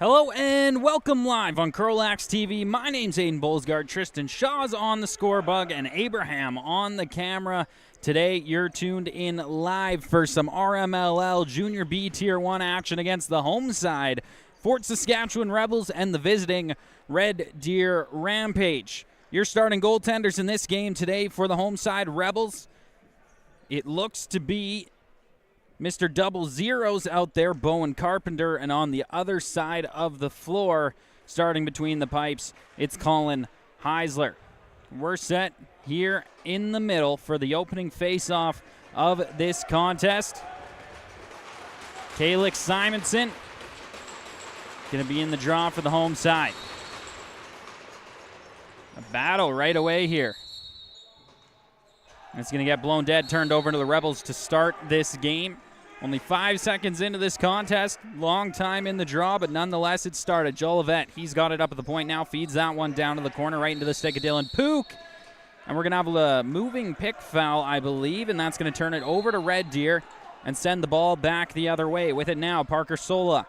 Hello and welcome live on CROW LAX TV. My name's Aiden Bolsgaard. Tristan Shaw's on the score bug and Abraham on the camera. Today you're tuned in live for some RMLL Junior B Tier 1 action against the home side, Fort Saskatchewan Rebels and the visiting Red Deer Rampage. Your starting goaltenders in this game today for the home side Rebels. It looks to be Mr. Double Zeros out there, Bowen Carpenter, and on the other side of the floor, starting between the pipes, it's Colin Heisler. We're set here in the middle for the opening face-off of this contest. Kalix Simonson going to be in the draw for the home side. A battle right away here. It's going to get blown dead, turned over to the Rebels to start this game. Only 5 seconds into this contest. Long time in the draw, but nonetheless it started. Jolivet, he's got it up at the point now. Feeds that one down to the corner, right into the stick of Dylan Pook. And we're going to have a moving pick foul, I believe, and that's going to turn it over to Red Deer and send the ball back the other way. With it now, Parker Sola.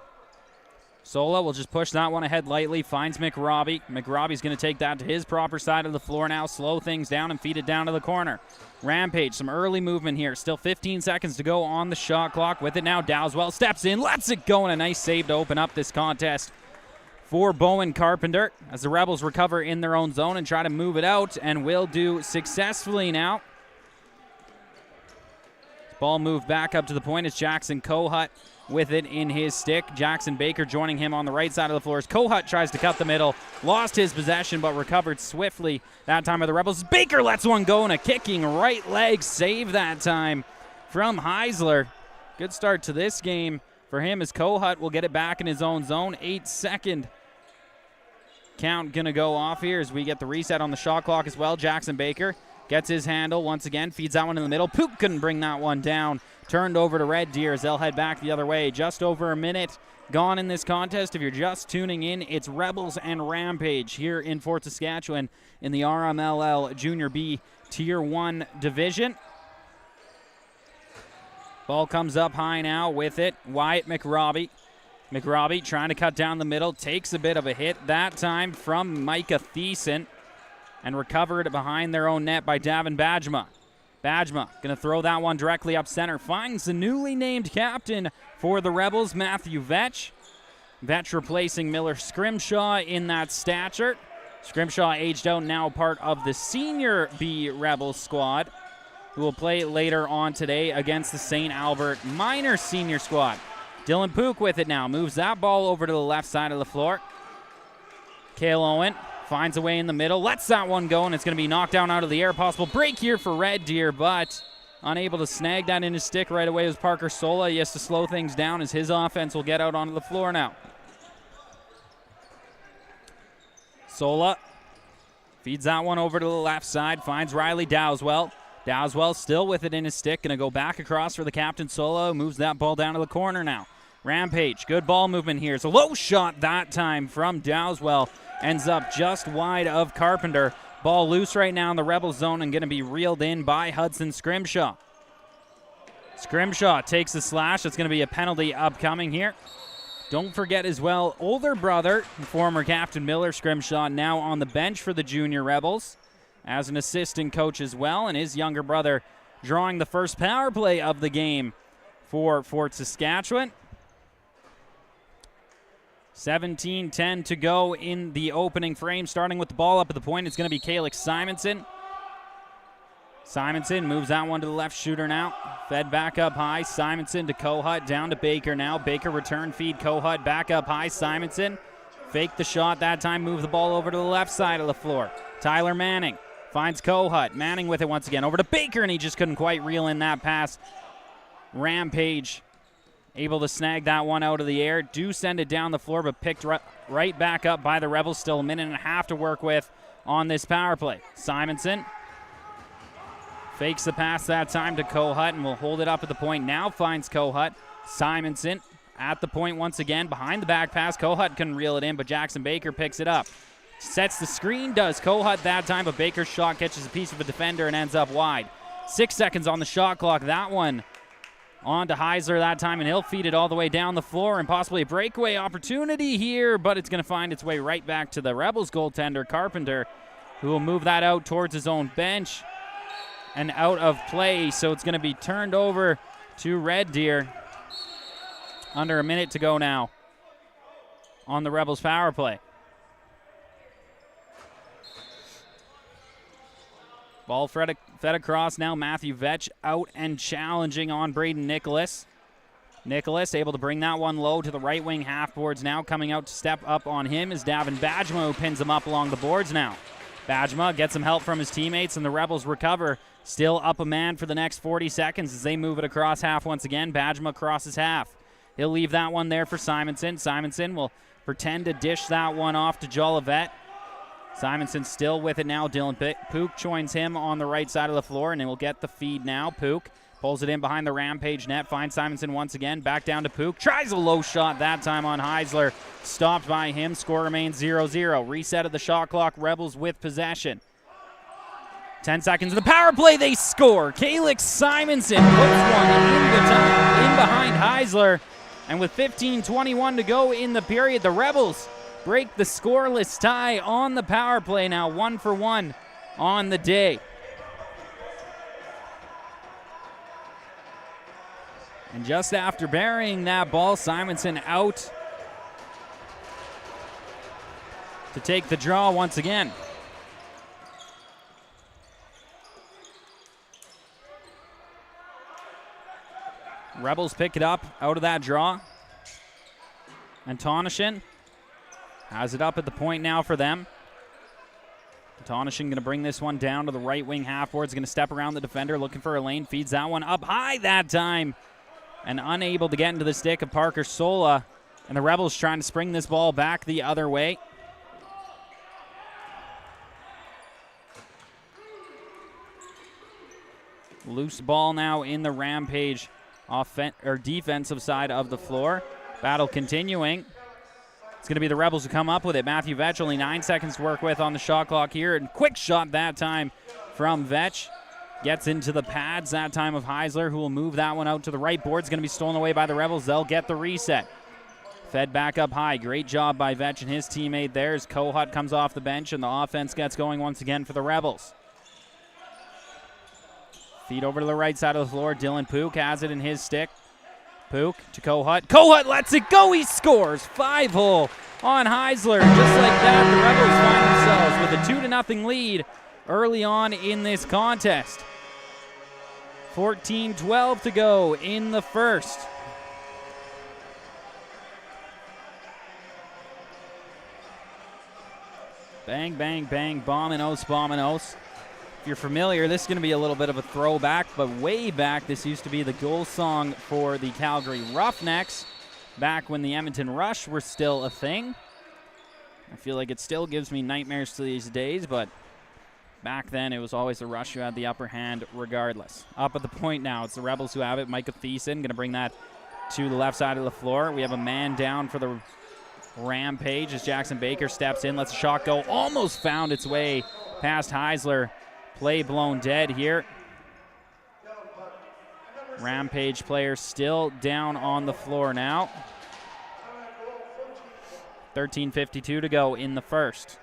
Sola will just push that one ahead lightly, finds McRobbie. McRobbie's going to take that to his proper side of the floor now, slow things down and feed it down to the corner. Rampage, some early movement here. Still 15 seconds to go on the shot clock. With it now, Dowswell steps in, lets it go, and a nice save to open up this contest for Bowen Carpenter as the Rebels recover in their own zone and try to move it out, and will do successfully now. Ball moved back up to the point. It's Jackson Kohut with it in his stick. Jackson Baker joining him on the right side of the floor as Kohut tries to cut the middle. Lost his possession but recovered swiftly that time by the Rebels. Baker lets one go and a kicking right leg save that time from Heisler. Good start to this game for him as Kohut will get it back in his own zone. 8-second count going to go off here as we get the reset on the shot clock as well. Jackson Baker gets his handle once again, feeds that one in the middle. Pook couldn't bring that one down. Turned over to Red Deer as they'll head back the other way. Just over a minute gone in this contest. If you're just tuning in, it's Rebels and Rampage here in Fort Saskatchewan in the RMLL Junior B Tier 1 division. Ball comes up high now with it. Wyatt McRobbie. McRobbie trying to cut down the middle. Takes a bit of a hit that time from Micah Thiessen and recovered behind their own net by Davin Bajma. Bajma going to throw that one directly up center. Finds the newly named captain for the Rebels, Matthew Vetch. Vetch replacing Miller Scrimshaw in that stature. Scrimshaw aged out, now part of the Senior B Rebels squad, who will play later on today against the St. Albert Minor Senior squad. Dylan Pook with it now. Moves that ball over to the left side of the floor. Cale Owen finds a way in the middle, lets that one go, and it's going to be knocked down out of the air. Possible break here for Red Deer, but unable to snag that in his stick right away was Parker Sola. He has to slow things down as his offense will get out onto the floor now. Sola feeds that one over to the left side, finds Riley Dowswell. Dowswell still with it in his stick, going to go back across for the captain. Sola moves that ball down to the corner now. Rampage, good ball movement here. It's a low shot that time from Dowswell. Ends up just wide of Carpenter. Ball loose right now in the Rebel zone and going to be reeled in by Hudson Scrimshaw. Scrimshaw takes the slash. It's going to be a penalty upcoming here. Don't forget as well, older brother, former captain Miller Scrimshaw, now on the bench for the Junior Rebels as an assistant coach as well, and his younger brother drawing the first power play of the game for Fort Saskatchewan. 17-10 to go in the opening frame. Starting with the ball up at the point, it's going to be Kalix Simonson. Simonson moves that one to the left shooter now. Fed back up high. Simonson to Kohut, down to Baker now. Baker return feed, Kohut back up high. Simonson fake the shot that time, move the ball over to the left side of the floor. Tyler Manning finds Kohut. Manning with it once again over to Baker, and he just couldn't quite reel in that pass. Rampage able to snag that one out of the air. Do send it down the floor, but picked right back up by the Rebels. Still a minute and a half to work with on this power play. Simonson fakes the pass that time to Kohut and will hold it up at the point. Now finds Kohut. Simonson at the point once again. Behind the back pass. Kohut couldn't reel it in, but Jackson Baker picks it up. Sets the screen, does Kohut that time, but Baker's shot catches a piece of a defender and ends up wide. 6 seconds on the shot clock. That one On to Heisler that time, and he'll feed it all the way down the floor, and possibly a breakaway opportunity here, but it's going to find its way right back to the Rebels goaltender, Carpenter, who will move that out towards his own bench and out of play. So it's going to be turned over to Red Deer. Under a minute to go now on the Rebels power play. Ball fed across now. Matthew Vetch out and challenging on Braden Nicholas. Nicholas able to bring that one low to the right wing half boards now. Coming out to step up on him is Davin Bajma, who pins him up along the boards now. Bajma gets some help from his teammates, and the Rebels recover. Still up a man for the next 40 seconds as they move it across half once again. Bajma crosses half. He'll leave that one there for Simonson. Simonson will pretend to dish that one off to Jolivet. Simonson still with it now. Dylan Pook joins him on the right side of the floor, and he will get the feed now. Pook pulls it in behind the Rampage net. Finds Simonson once again. Back down to Pook. Tries a low shot that time on Heisler. Stopped by him. Score remains 0-0. Reset of the shot clock. Rebels with possession. 10 seconds of the power play. They score. Calix Simonson puts one in behind Heisler. And with 15:21 to go in the period, the Rebels break the scoreless tie on the power play now, 1-for-1 on the day. And just after burying that ball, Simonson out to take the draw once again. Rebels pick it up out of that draw. And Tonashin has it up at the point now for them. Tonashin going to bring this one down to the right wing half boards. Going to step around the defender, looking for a lane. Feeds that one up high that time. And unable to get into the stick of Parker Sola. And the Rebels trying to spring this ball back the other way. Loose ball now in the Rampage defensive side of the floor. Battle continuing. It's going to be the Rebels who come up with it. Matthew Vetch, only 9 seconds to work with on the shot clock here. And quick shot that time from Vetch. Gets into the pads that time of Heisler, who will move that one out to the right board. It's going to be stolen away by the Rebels. They'll get the reset. Fed back up high. Great job by Vetch and his teammate there as Kohut comes off the bench, and the offense gets going once again for the Rebels. Feed over to the right side of the floor. Dylan Pook has it in his stick. Pook to Kohut. Kohut lets it go. He scores. 5-hole on Heisler. Just like that, the Rebels find themselves with a 2-0 lead early on in this contest. 14-12 to go in the first. Bang, bang, bang. Bominos, Bominos. If you're familiar, this is going to be a little bit of a throwback, but way back, this used to be the goal song for the Calgary Roughnecks, back when the Edmonton Rush were still a thing. I feel like it still gives me nightmares to these days, but back then it was always the Rush who had the upper hand regardless. Up at the point now, it's the Rebels who have it. Micah Thiessen going to bring that to the left side of the floor. We have a man down for the Rampage as Jackson Baker steps in, lets a shot go. Almost found its way past Heisler. Play blown dead here. Rampage player still down on the floor now. 13:52 to go in the first.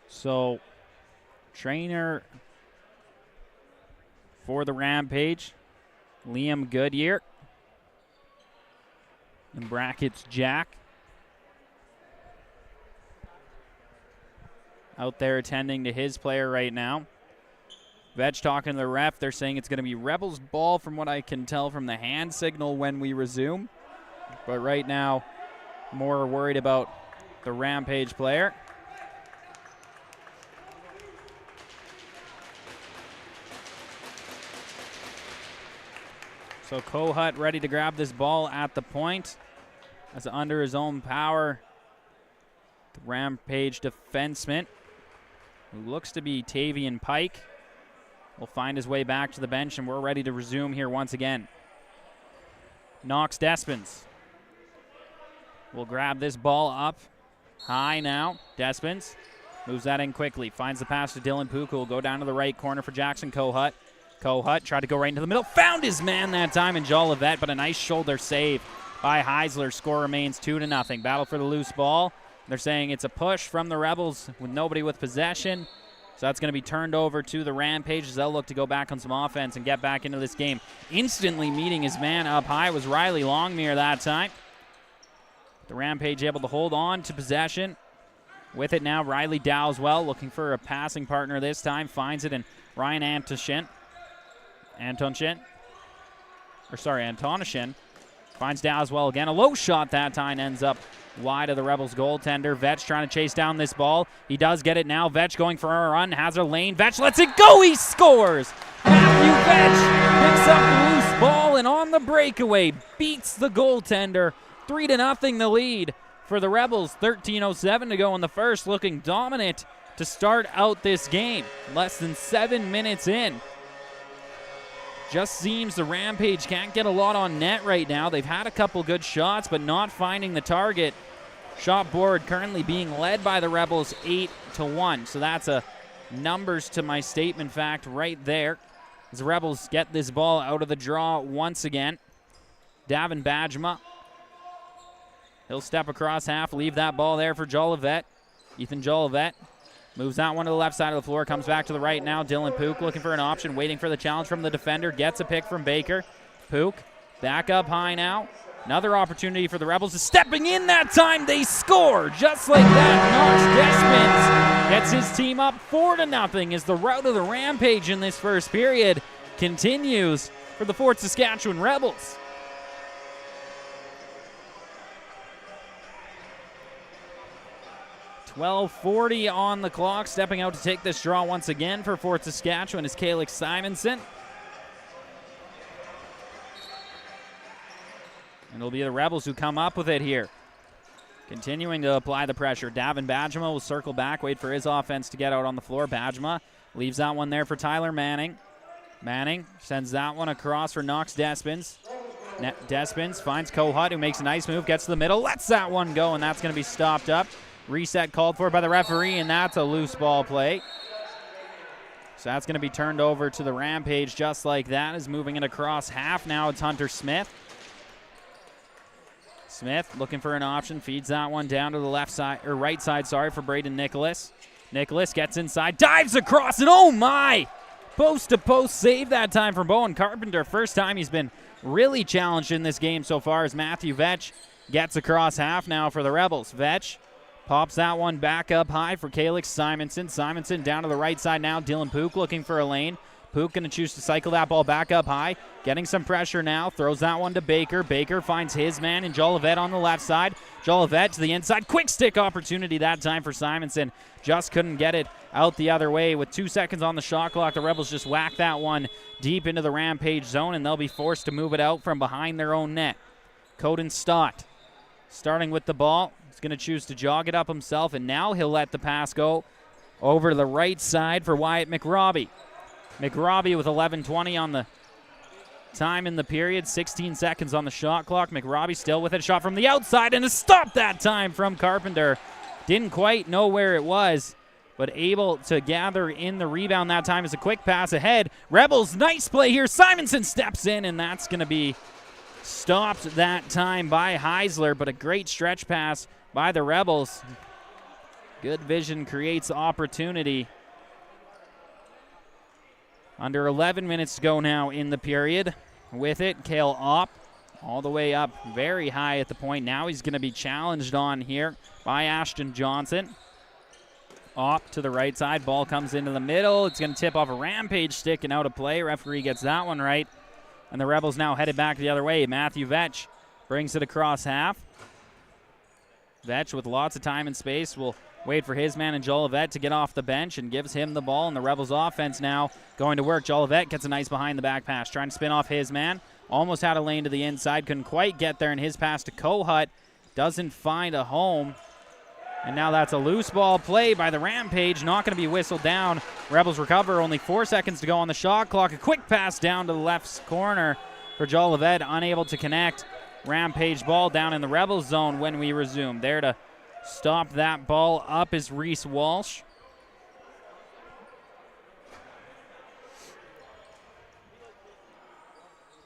So, trainer for the Rampage, Liam Goodyear. In brackets, Jack. Out there attending to his player right now. Vetch talking to the ref. They're saying it's going to be Rebels ball from what I can tell from the hand signal when we resume. But right now, more worried about the Rampage player. So Kohut ready to grab this ball at the point. As under his own power, the Rampage defenseman, who looks to be Tavian Pike, will find his way back to the bench, and we're ready to resume here once again. Knox Despens will grab this ball up High now. Despins moves that in quickly. Finds the pass to Dylan Puka, who will go down to the right corner for Jackson Kohut. Kohut tried to go right into the middle. Found his man that time in Jolivet, but a nice shoulder save by Heisler. Score remains 2-0. Battle for the loose ball. They're saying it's a push from the Rebels with nobody with possession. So that's going to be turned over to the Rampage as they'll look to go back on some offense and get back into this game. Instantly meeting his man up high was Riley Longmire that time. The Rampage able to hold on to possession. With it now, Riley Dowswell looking for a passing partner this time. Finds it in Ryan Antonishin. Finds Dowswell again. A low shot that time ends up wide of the Rebels goaltender. Vetch trying to chase down this ball. He does get it now. Vetch going for a run. Has a lane. Vetch lets it go. He scores. Matthew Vetch picks up the loose ball and on the breakaway beats the goaltender. 3-0 the lead for the Rebels. 13:07 to go in the first. Looking dominant to start out this game. Less than 7 minutes in. Just seems the Rampage can't get a lot on net right now. They've had a couple good shots, but not finding the target. Shot board currently being led by the Rebels 8-1. So that's a numbers to my statement fact right there. As the Rebels get this ball out of the draw once again. Davin Bajma. He'll step across half, leave that ball there for Jolivet. Ethan Jolivet moves that one to the left side of the floor, comes back to the right now. Dylan Pook looking for an option, waiting for the challenge from the defender. Gets a pick from Baker. Pook back up high now. Another opportunity for the Rebels. Stepping in that time, they score. Just like that, Knox Despins gets his team up 4-0 as the rout of the Rampage in this first period continues for the Fort Saskatchewan Rebels. .12:40 on the clock. Stepping out to take this draw once again for Fort Saskatchewan is Calix Simonson. And it'll be the Rebels who come up with it here. Continuing to apply the pressure. Davin Bajma will circle back, wait for his offense to get out on the floor. Bajma leaves that one there for Tyler Manning. Manning sends that one across for Knox Despins. Despins finds Kohut, who makes a nice move, gets to the middle, lets that one go, and that's going to be stopped up. Reset called for by the referee, and that's a loose ball play. So that's going to be turned over to the Rampage just like that. Is moving it across half now. It's Hunter Smith. Smith looking for an option, feeds that one down to the left side, or right side, sorry, for Braden Nicholas. Nicholas gets inside, dives across, and oh my! Post-to-post save that time from Bowen Carpenter. First time he's been really challenged in this game so far as Matthew Vetch gets across half now for the Rebels. Vetch pops that one back up high for Calix Simonson. Simonson down to the right side now. Dylan Pook looking for a lane. Pook going to choose to cycle that ball back up high. Getting some pressure now. Throws that one to Baker. Baker finds his man in Jolivet on the left side. Jolivet to the inside. Quick stick opportunity that time for Simonson. Just couldn't get it out the other way. With 2 seconds on the shot clock, the Rebels just whack that one deep into the Rampage zone, and they'll be forced to move it out from behind their own net. Coden Stott starting with the ball. He's going to choose to jog it up himself, and now he'll let the pass go over to the right side for Wyatt McRobbie. McRobbie with 11:20 on the time in the period, 16 seconds on the shot clock. McRobbie still with it, shot from the outside, and a stop that time from Carpenter. Didn't quite know where it was, but able to gather in the rebound that time as a quick pass ahead. Rebels, nice play here. Simonson steps in, and that's going to be stopped that time by Heisler, but a great stretch pass by the Rebels. Good vision creates opportunity. Under 11 minutes to go now in the period. With it, Cale Opp all the way up very high at the point. Now he's going to be challenged on here by Ashton Johnson. Opp to the right side. Ball comes into the middle. It's going to tip off a Rampage stick and out of play. Referee gets that one right. And the Rebels now headed back the other way. Matthew Vetch brings it across half. Vetch with lots of time and space will wait for his man in Jolivet to get off the bench and gives him the ball. And the Rebels offense now going to work. Jolivet gets a nice behind the back pass. Trying to spin off his man. Almost had a lane to the inside. Couldn't quite get there. And his pass to Kohut doesn't find a home. And now that's a loose ball play by the Rampage. Not going to be whistled down. Rebels recover. Only 4 seconds to go on the shot clock. A quick pass down to the left corner for Jolivet. Unable to connect. Rampage ball down in the Rebels zone when we resume. There to Stop that ball up is Reese Walsh.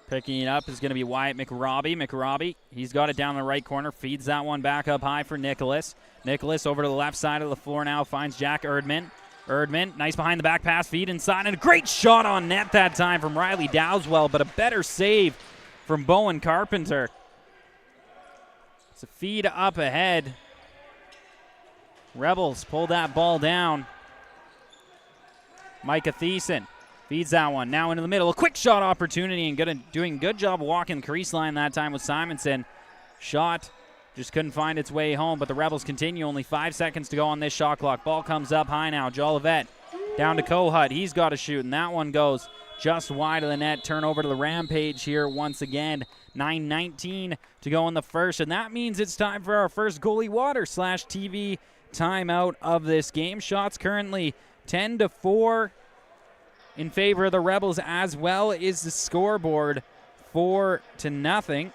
Picking it up is going to be Wyatt McRobbie. McRobbie, he's got it down the right corner, feeds that one back up high for Nicholas. Nicholas over to the left side of the floor now, finds Jack Erdman. Erdman, nice behind the back pass, feed inside, and a great shot on net that time from Riley Dowswell, but a better save from Bowen Carpenter. It's a feed up ahead. Rebels pull that ball down. Micah Thiessen feeds that one now into the middle. A quick shot opportunity and doing a good job walking the crease line that time with Simonson. Shot just couldn't find its way home, but the Rebels continue. Only 5 seconds to go on this shot clock. Ball comes up high now. Jolivet down to Kohut. He's got to shoot, and that one goes just wide of the net. Turnover to the Rampage here once again. 9:19 to go in the first, and that means it's time for our first goalie water/TV timeout of this game. Shots currently 10-4 in favor of the Rebels, as well is the scoreboard 4-0.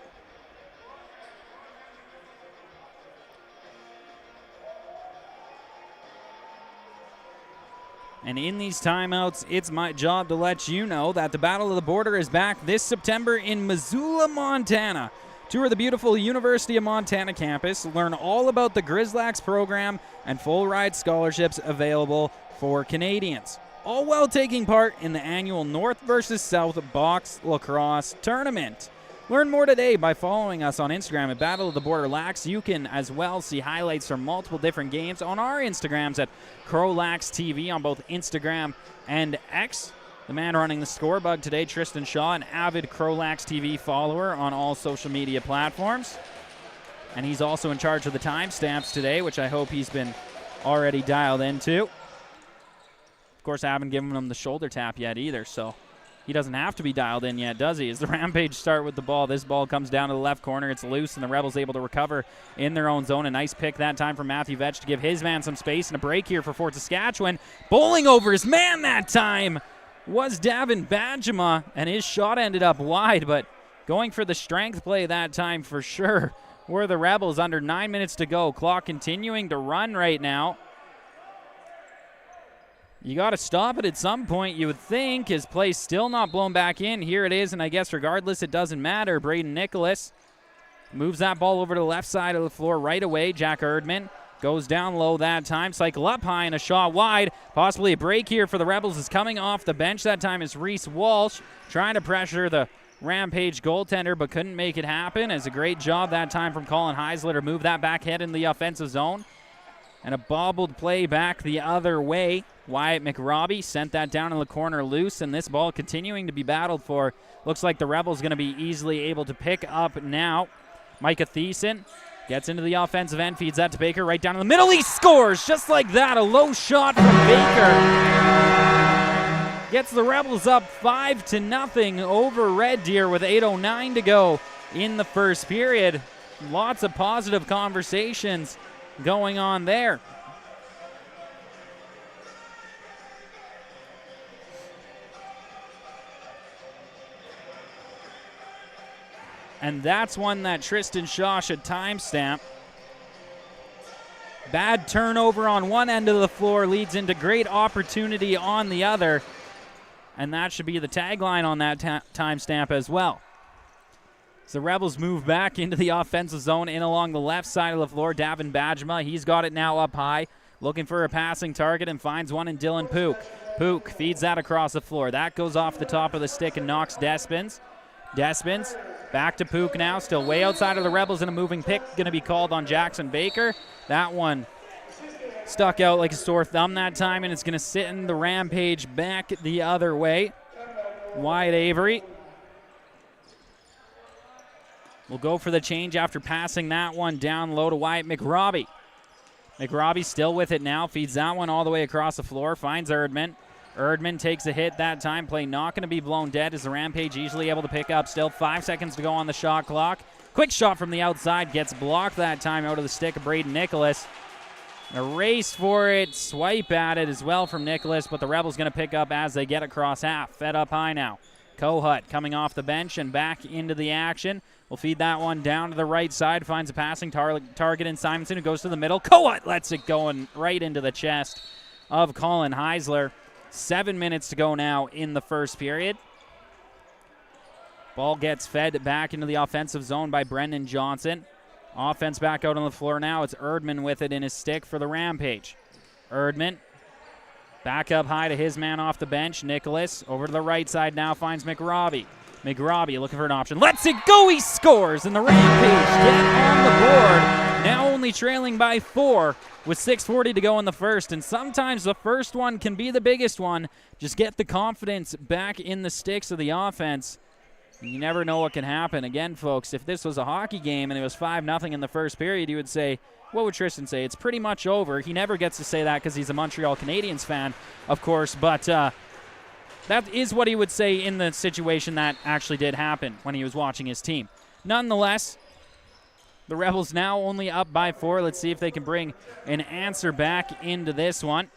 And in these timeouts, it's my job to let you know that the Battle of the Border is back this September in Missoula, Montana. Tour the beautiful University of Montana campus, learn all about the GrizzLax program, and full ride scholarships available for Canadians, all while taking part in the annual North versus South Box Lacrosse Tournament. Learn more today by following us on Instagram at Battle of the Border Lax. You can as well see highlights from multiple different games on our Instagrams at CROW LAX TV on both Instagram and X. The man running the scorebug today, Tristan Shaw, an avid CROW LAX TV follower on all social media platforms. And he's also in charge of the timestamps today, which I hope he's been already dialed into. Of course, I haven't given him the shoulder tap yet either, so he doesn't have to be dialed in yet, does he? As the Rampage start with the ball, this ball comes down to the left corner. It's loose, and the Rebels able to recover in their own zone. A nice pick that time from Matthew Vetch to give his man some space, and a break here for Fort Saskatchewan. Bowling over his man that time was Davin Badjema, and his shot ended up wide, but going for the strength play that time for sure were the Rebels. Under 9 minutes to go. Clock continuing to run right now. You got to stop it at some point, you would think. His play's still not blown back in. Here it is, and I guess regardless, it doesn't matter. Braden Nicholas moves that ball over to the left side of the floor right away. Jack Erdman goes down low that time. Cycle up high and a shot wide. Possibly a break here for the Rebels is coming off the bench. That time is Reese Walsh trying to pressure the Rampage goaltender, but couldn't make it happen. It's a great job that time from Colin Heisler to move that back head in the offensive zone. And a bobbled play back the other way. Wyatt McRobbie sent that down in the corner loose, and this ball continuing to be battled for. Looks like the Rebels going to be easily able to pick up now. Micah Thiessen gets into the offensive end, feeds that to Baker right down in the middle. He scores just like that. A low shot from Baker gets the Rebels up 5-0 over Red Deer with 8:09 to go in the first period. Lots of positive conversations going on there. And that's one that Tristan Shaw should timestamp. Bad turnover on one end of the floor leads into great opportunity on the other. And that should be the tagline on that timestamp as well. So the Rebels move back into the offensive zone in along the left side of the floor. Davin Badjema, he's got it now up high, looking for a passing target and finds one in Dylan Pook. Pook feeds that across the floor. That goes off the top of the stick and knocks Despins. Despins back to Pook now, still way outside of the Rebels, and a moving pick going to be called on Jackson Baker. That one stuck out like a sore thumb that time, and it's going to sit in the Rampage back the other way. Wyatt Avery will go for the change after passing that one down low to Wyatt McRobbie. McRobbie still with it now, feeds that one all the way across the floor, finds Erdman. Erdman takes a hit that time. Play not going to be blown dead as the Rampage easily able to pick up. Still 5 seconds to go on the shot clock. Quick shot from the outside. Gets blocked that time out of the stick of Braden Nicholas. A race for it. Swipe at it as well from Nicholas, but the Rebels going to pick up as they get across half. Fed up high now. Kohut coming off the bench and back into the action. We'll feed that one down to the right side. Finds a passing target in Simonson, who goes to the middle. Kohut lets it go and right into the chest of Colin Heisler. 7 minutes to go now in the first period. Ball gets fed back into the offensive zone by Brendan Johnson. Offense back out on the floor now. It's Erdman with it in his stick for the Rampage. Erdman back up high to his man off the bench. Nicholas over to the right side now finds McRobbie. McRobbie looking for an option. Lets it go. He scores, and the Rampage get on the board. Now only trailing by 4 with 6:40 to go in the first. And sometimes the first one can be the biggest one. Just get the confidence back in the sticks of the offense. You never know what can happen. Again, folks, if this was a hockey game and it was 5-0 in the first period, you would say, what would Tristan say? It's pretty much over. He never gets to say that because he's a Montreal Canadiens fan, of course, but that is what he would say in the situation that actually did happen when he was watching his team. Nonetheless, the Rebels now only up by 4. Let's see if they can bring an answer back into this one.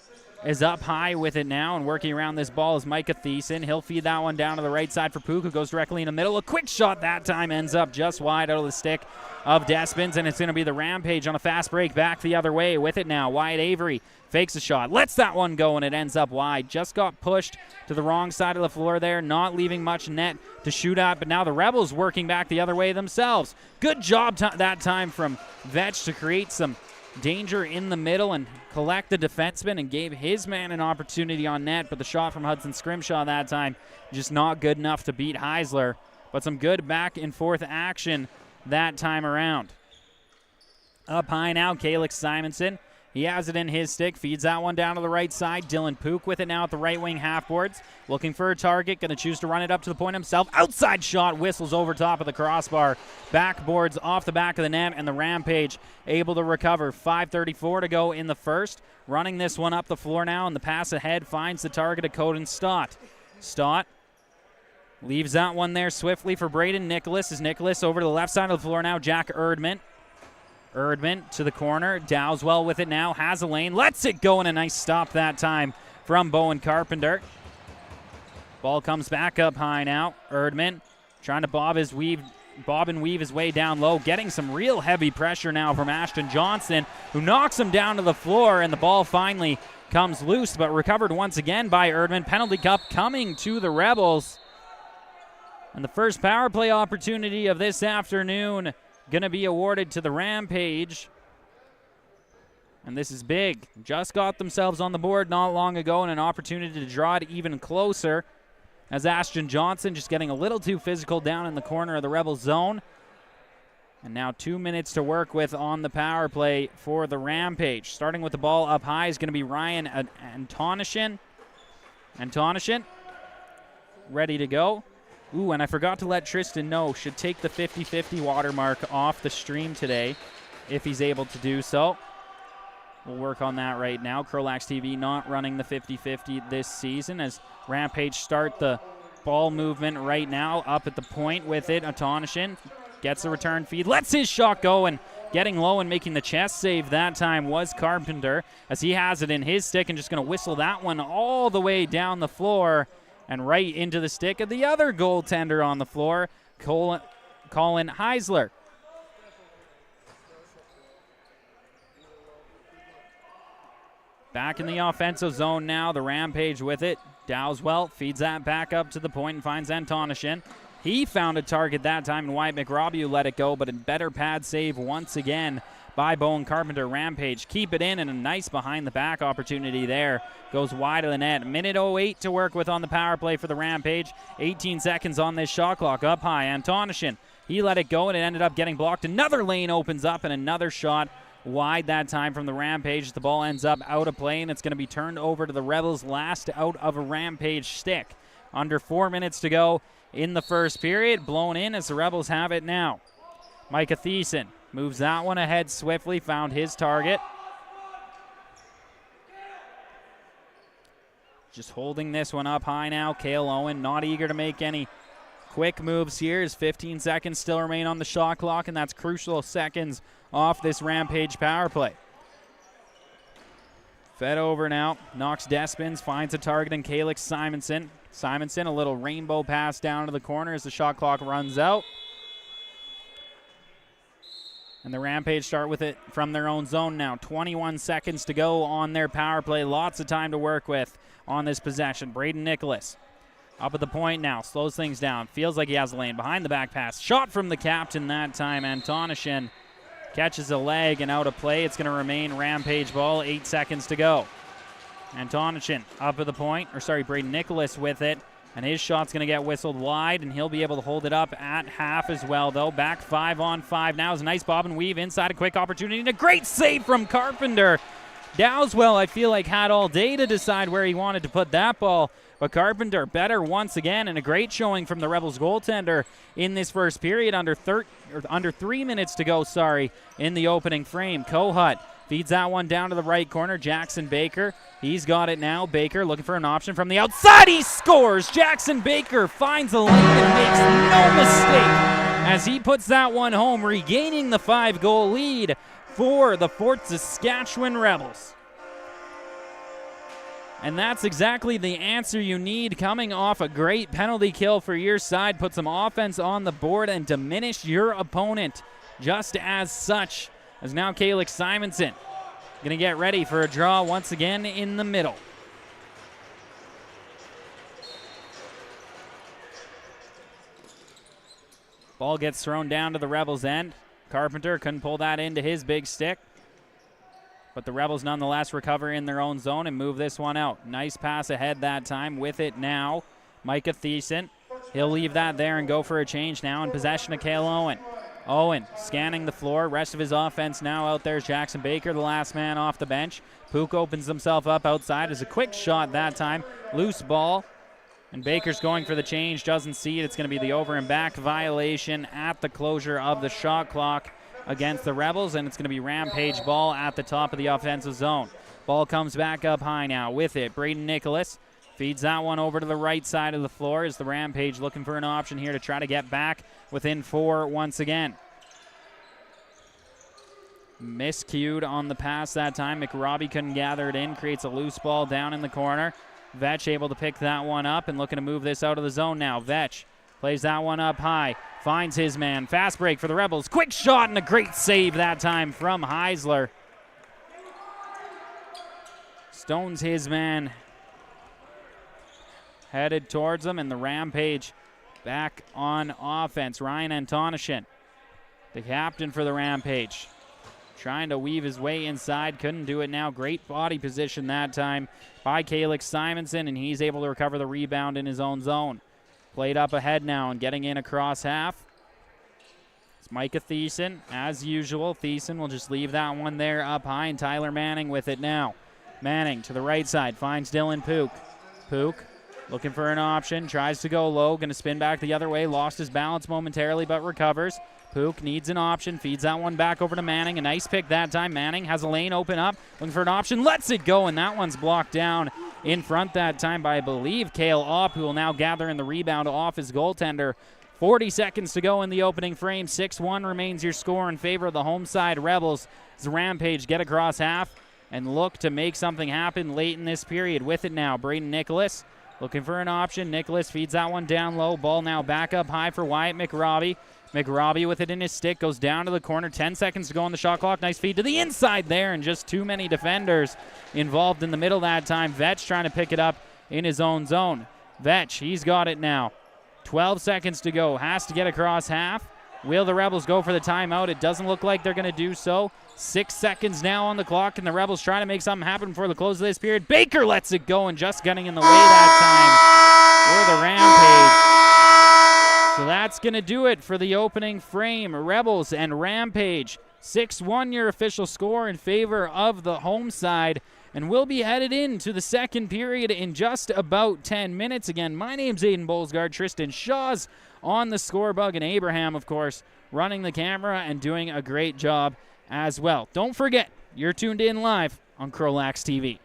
Is up high with it now, and working around this ball is Micah Thiessen. He'll feed that one down to the right side for Pook, who goes directly in the middle. A quick shot that time ends up just wide out of the stick of Despins, and it's going to be the Rampage on a fast break back the other way with it now. Wyatt Avery fakes a shot, lets that one go, and it ends up wide. Just got pushed to the wrong side of the floor there, not leaving much net to shoot at, but now the Rebels working back the other way themselves. Good job that time from Vetch to create some danger in the middle and collect the defenseman, and gave his man an opportunity on net, but the shot from Hudson Scrimshaw that time just not good enough to beat Heisler. But some good back and forth action that time around. Up high now, Calix Simonson. He has it in his stick, feeds that one down to the right side. Dylan Pook with it now at the right wing half boards. Looking for a target, going to choose to run it up to the point himself. Outside shot, whistles over top of the crossbar. Backboards off the back of the net, and the Rampage able to recover. 5:34 to go in the first. Running this one up the floor now, and the pass ahead finds the target of Coden Stott. Stott leaves that one there swiftly for Braden Nicholas. Is Nicholas over to the left side of the floor now, Jack Erdman. Erdman to the corner. Dowswell with it now. Has a lane. Lets it go, and a nice stop that time from Bowen Carpenter. Ball comes back up high now. Erdman trying to bob and weave his way down low. Getting some real heavy pressure now from Ashton Johnson, who knocks him down to the floor, and the ball finally comes loose, but recovered once again by Erdman. Penalty cup coming to the Rebels. And the first power play opportunity of this afternoon going to be awarded to the Rampage. And this is big. Just got themselves on the board not long ago, and an opportunity to draw it even closer, as Ashton Johnson just getting a little too physical down in the corner of the Rebels zone. And now 2 minutes to work with on the power play for the Rampage. Starting with the ball up high is going to be Ryan Antonishin. Antonishin ready to go. Ooh, and I forgot to let Tristan know, should take the 50-50 watermark off the stream today if he's able to do so. We'll work on that right now. CROW LAX TV not running the 50-50 this season, as Rampage start the ball movement right now. Up at the point with it, Antonishin gets the return feed, lets his shot go, and getting low and making the chest save that time was Carpenter, as he has it in his stick and just going to whistle that one all the way down the floor and right into the stick of the other goaltender on the floor, Colin Heisler. Back in the offensive zone now, the Rampage with it. Dowswell feeds that back up to the point and finds Antonishin. He found a target that time, and Wyatt McRobbie who let it go, but a better pad save once again by Bowen Carpenter. Rampage keep it in, and a nice behind-the-back opportunity there. Goes wide of the net. Minute 08 to work with on the power play for the Rampage. 18 seconds on this shot clock. Up high, Antonishin. He let it go, and it ended up getting blocked. Another lane opens up, and another shot wide that time from the Rampage. The ball ends up out of play, and it's going to be turned over to the Rebels, last out of a Rampage stick. Under 4 minutes to go in the first period. Blown in as the Rebels have it now. Micah Thiessen moves that one ahead swiftly, found his target. Just holding this one up high now. Cale Owen not eager to make any quick moves here, as 15 seconds still remain on the shot clock, and that's crucial seconds off this Rampage power play. Fed over now. Knocks Despins, finds a target in Calix Simonson. Simonson, a little rainbow pass down to the corner as the shot clock runs out. And the Rampage start with it from their own zone now. 21 seconds to go on their power play. Lots of time to work with on this possession. Braden Nicholas up at the point now. Slows things down. Feels like he has a lane. Behind the back pass. Shot from the captain that time. Antonishin catches a leg and out of play. It's going to remain Rampage ball. 8 seconds to go. Antonishin up at the point. Braden Nicholas with it. And his shot's going to get whistled wide, and he'll be able to hold it up at half as well, though. Back 5-on-5 now is a nice bob and weave inside, a quick opportunity, and a great save from Carpenter. Dowswell, I feel like, had all day to decide where he wanted to put that ball, but Carpenter better once again, and a great showing from the Rebels goaltender in this first period. Under 3 minutes to go, in the opening frame. Kohut feeds that one down to the right corner. Jackson Baker, he's got it now. Baker looking for an option from the outside. He scores! Jackson Baker finds a lane and makes no mistake as he puts that one home, regaining the 5-goal lead for the Fort Saskatchewan Rebels. And that's exactly the answer you need, coming off a great penalty kill for your side. Put some offense on the board and diminish your opponent just as such. As now Calix Simonson going to get ready for a draw once again in the middle. Ball gets thrown down to the Rebels' end. Carpenter couldn't pull that into his big stick. But the Rebels nonetheless recover in their own zone and move this one out. Nice pass ahead that time. With it now, Micah Thiessen. He'll leave that there and go for a change now in possession of Cale Owen. Owen scanning the floor. Rest of his offense now out there is Jackson Baker, the last man off the bench. Pook opens himself up outside as a quick shot that time. Loose ball. And Baker's going for the change. Doesn't see it. It's going to be the over and back violation at the closure of the shot clock against the Rebels. And it's going to be Rampage ball at the top of the offensive zone. Ball comes back up high now with it. Braden Nicholas feeds that one over to the right side of the floor as the Rampage looking for an option here to try to get back within 4 once again. Miscued on the pass that time. McRobbie couldn't gather it in. Creates a loose ball down in the corner. Vetch able to pick that one up and looking to move this out of the zone now. Vetch plays that one up high. Finds his man. Fast break for the Rebels. Quick shot and a great save that time from Heisler. Stones his man. Headed towards him, and the Rampage back on offense. Ryan Antonishin, the captain for the Rampage, trying to weave his way inside. Couldn't do it now. Great body position that time by Calix Simonson, and he's able to recover the rebound in his own zone. Played up ahead now and getting in across half. It's Micah Thiessen, as usual. Thiessen will just leave that one there up high, and Tyler Manning with it now. Manning to the right side, finds Dylan Pook. Pook looking for an option, tries to go low, going to spin back the other way, lost his balance momentarily but recovers. Pook needs an option, feeds that one back over to Manning. A nice pick that time. Manning has a lane open up, looking for an option, lets it go, and that one's blocked down in front that time by, I believe, Cale Opp, who will now gather in the rebound off his goaltender. 40 seconds to go in the opening frame. 6-1 remains your score in favor of the home side Rebels as Rampage get across half and look to make something happen late in this period. With it now, Braden Nicholas looking for an option. Nicholas feeds that one down low. Ball now back up high for Wyatt McRobbie. McRobbie with it in his stick, goes down to the corner. 10 seconds to go on the shot clock. Nice feed to the inside there, and just too many defenders involved in the middle that time. Vetch trying to pick it up in his own zone. Vetch, he's got it now. 12 seconds to go. Has to get across half. Will the Rebels go for the timeout? It doesn't look like they're going to do so. 6 seconds now on the clock, and the Rebels trying to make something happen before the close of this period. Baker lets it go, and just getting in the way that time for the Rampage. So that's going to do it for the opening frame. Rebels and Rampage. 6-1 your official score in favor of the home side. And we'll be headed into the second period in just about 10 minutes. Again, my name's Aiden Bolsgaard. Tristan Shaw's on the score bug, and Abraham, of course, running the camera and doing a great job as well. Don't forget, you're tuned in live on CROW LAX TV.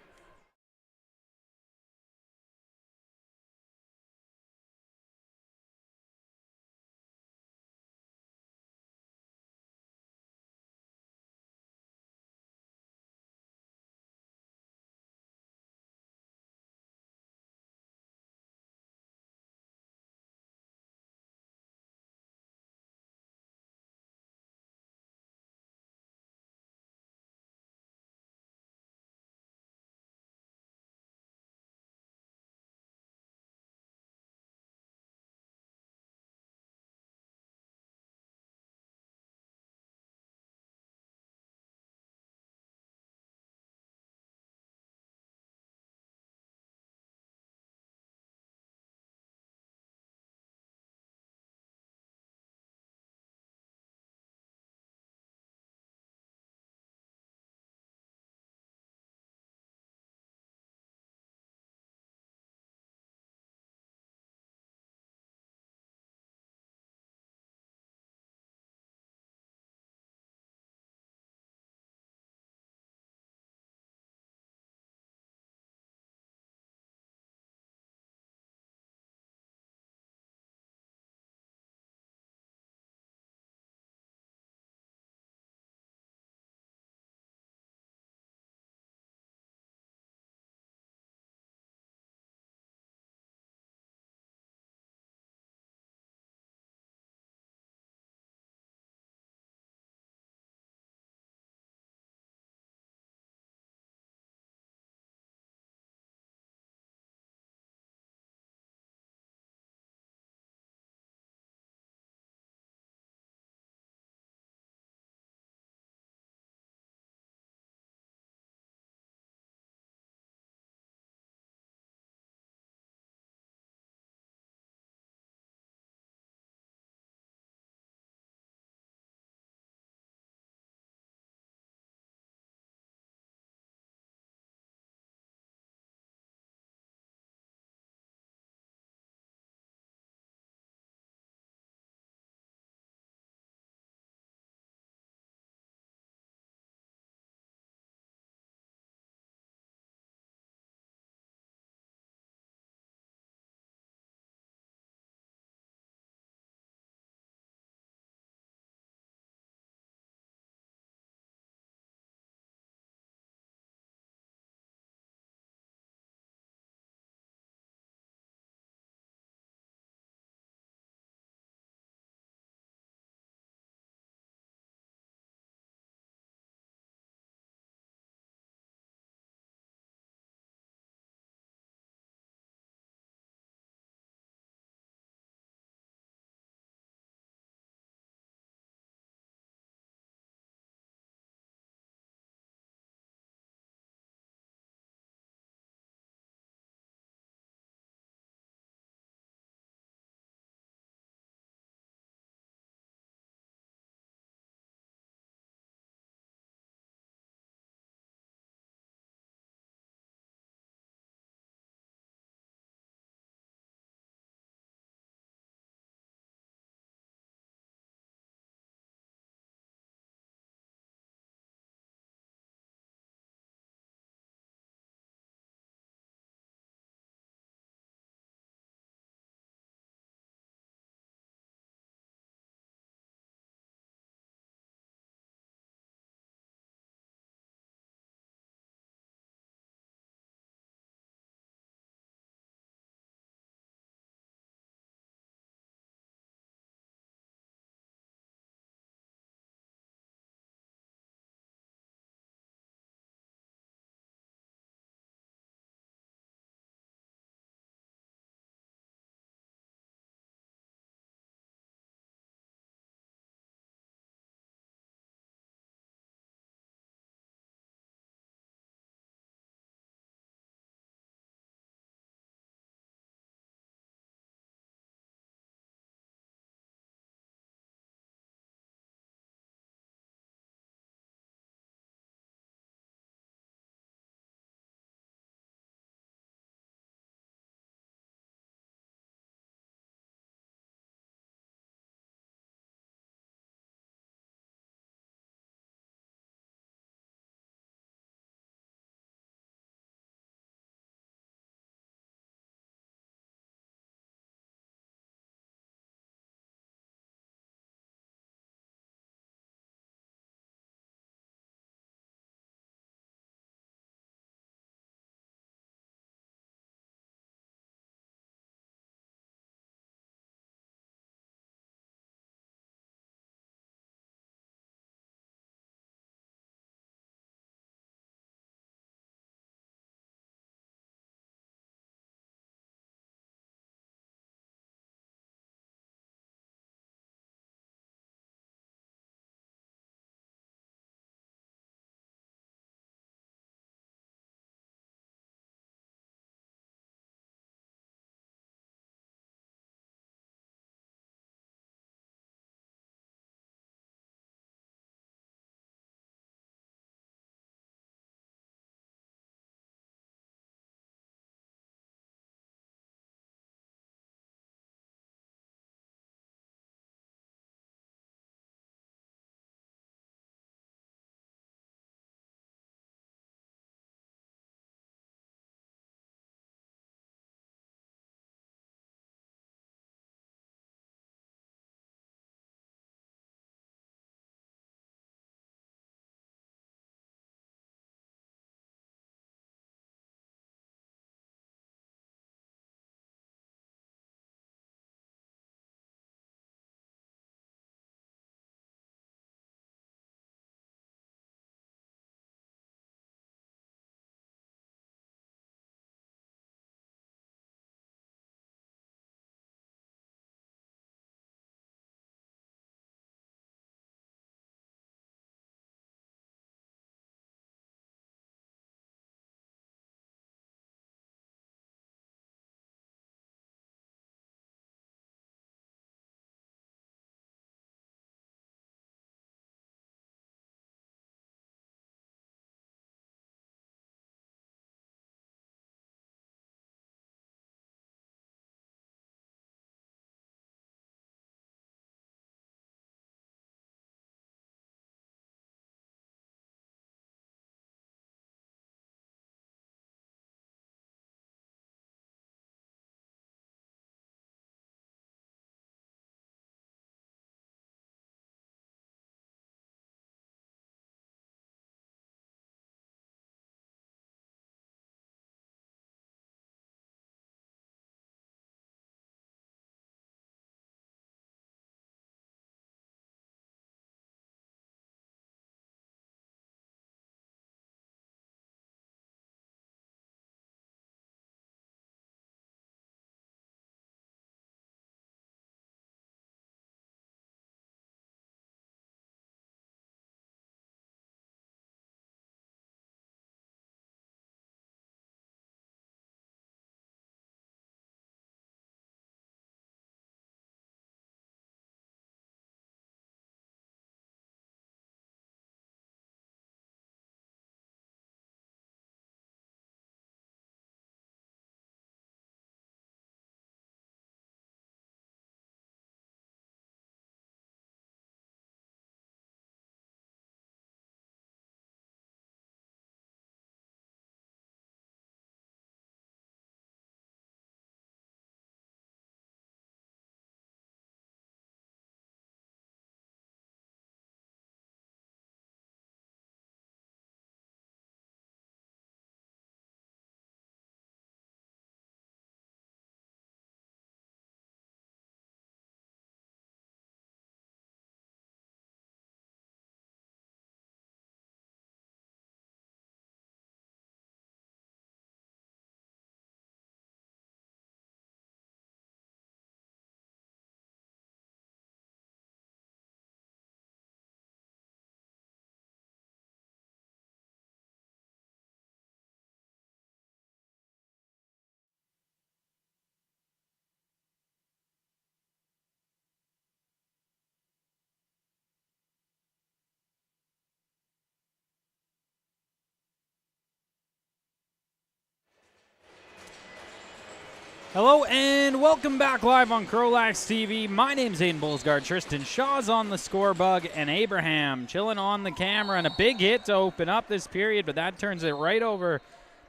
Hello and welcome back live on CROW LAX TV. My name's Aiden Bullsgard. Tristan Shaw's on the score bug, and Abraham chilling on the camera, and a big hit to open up this period, but that turns it right over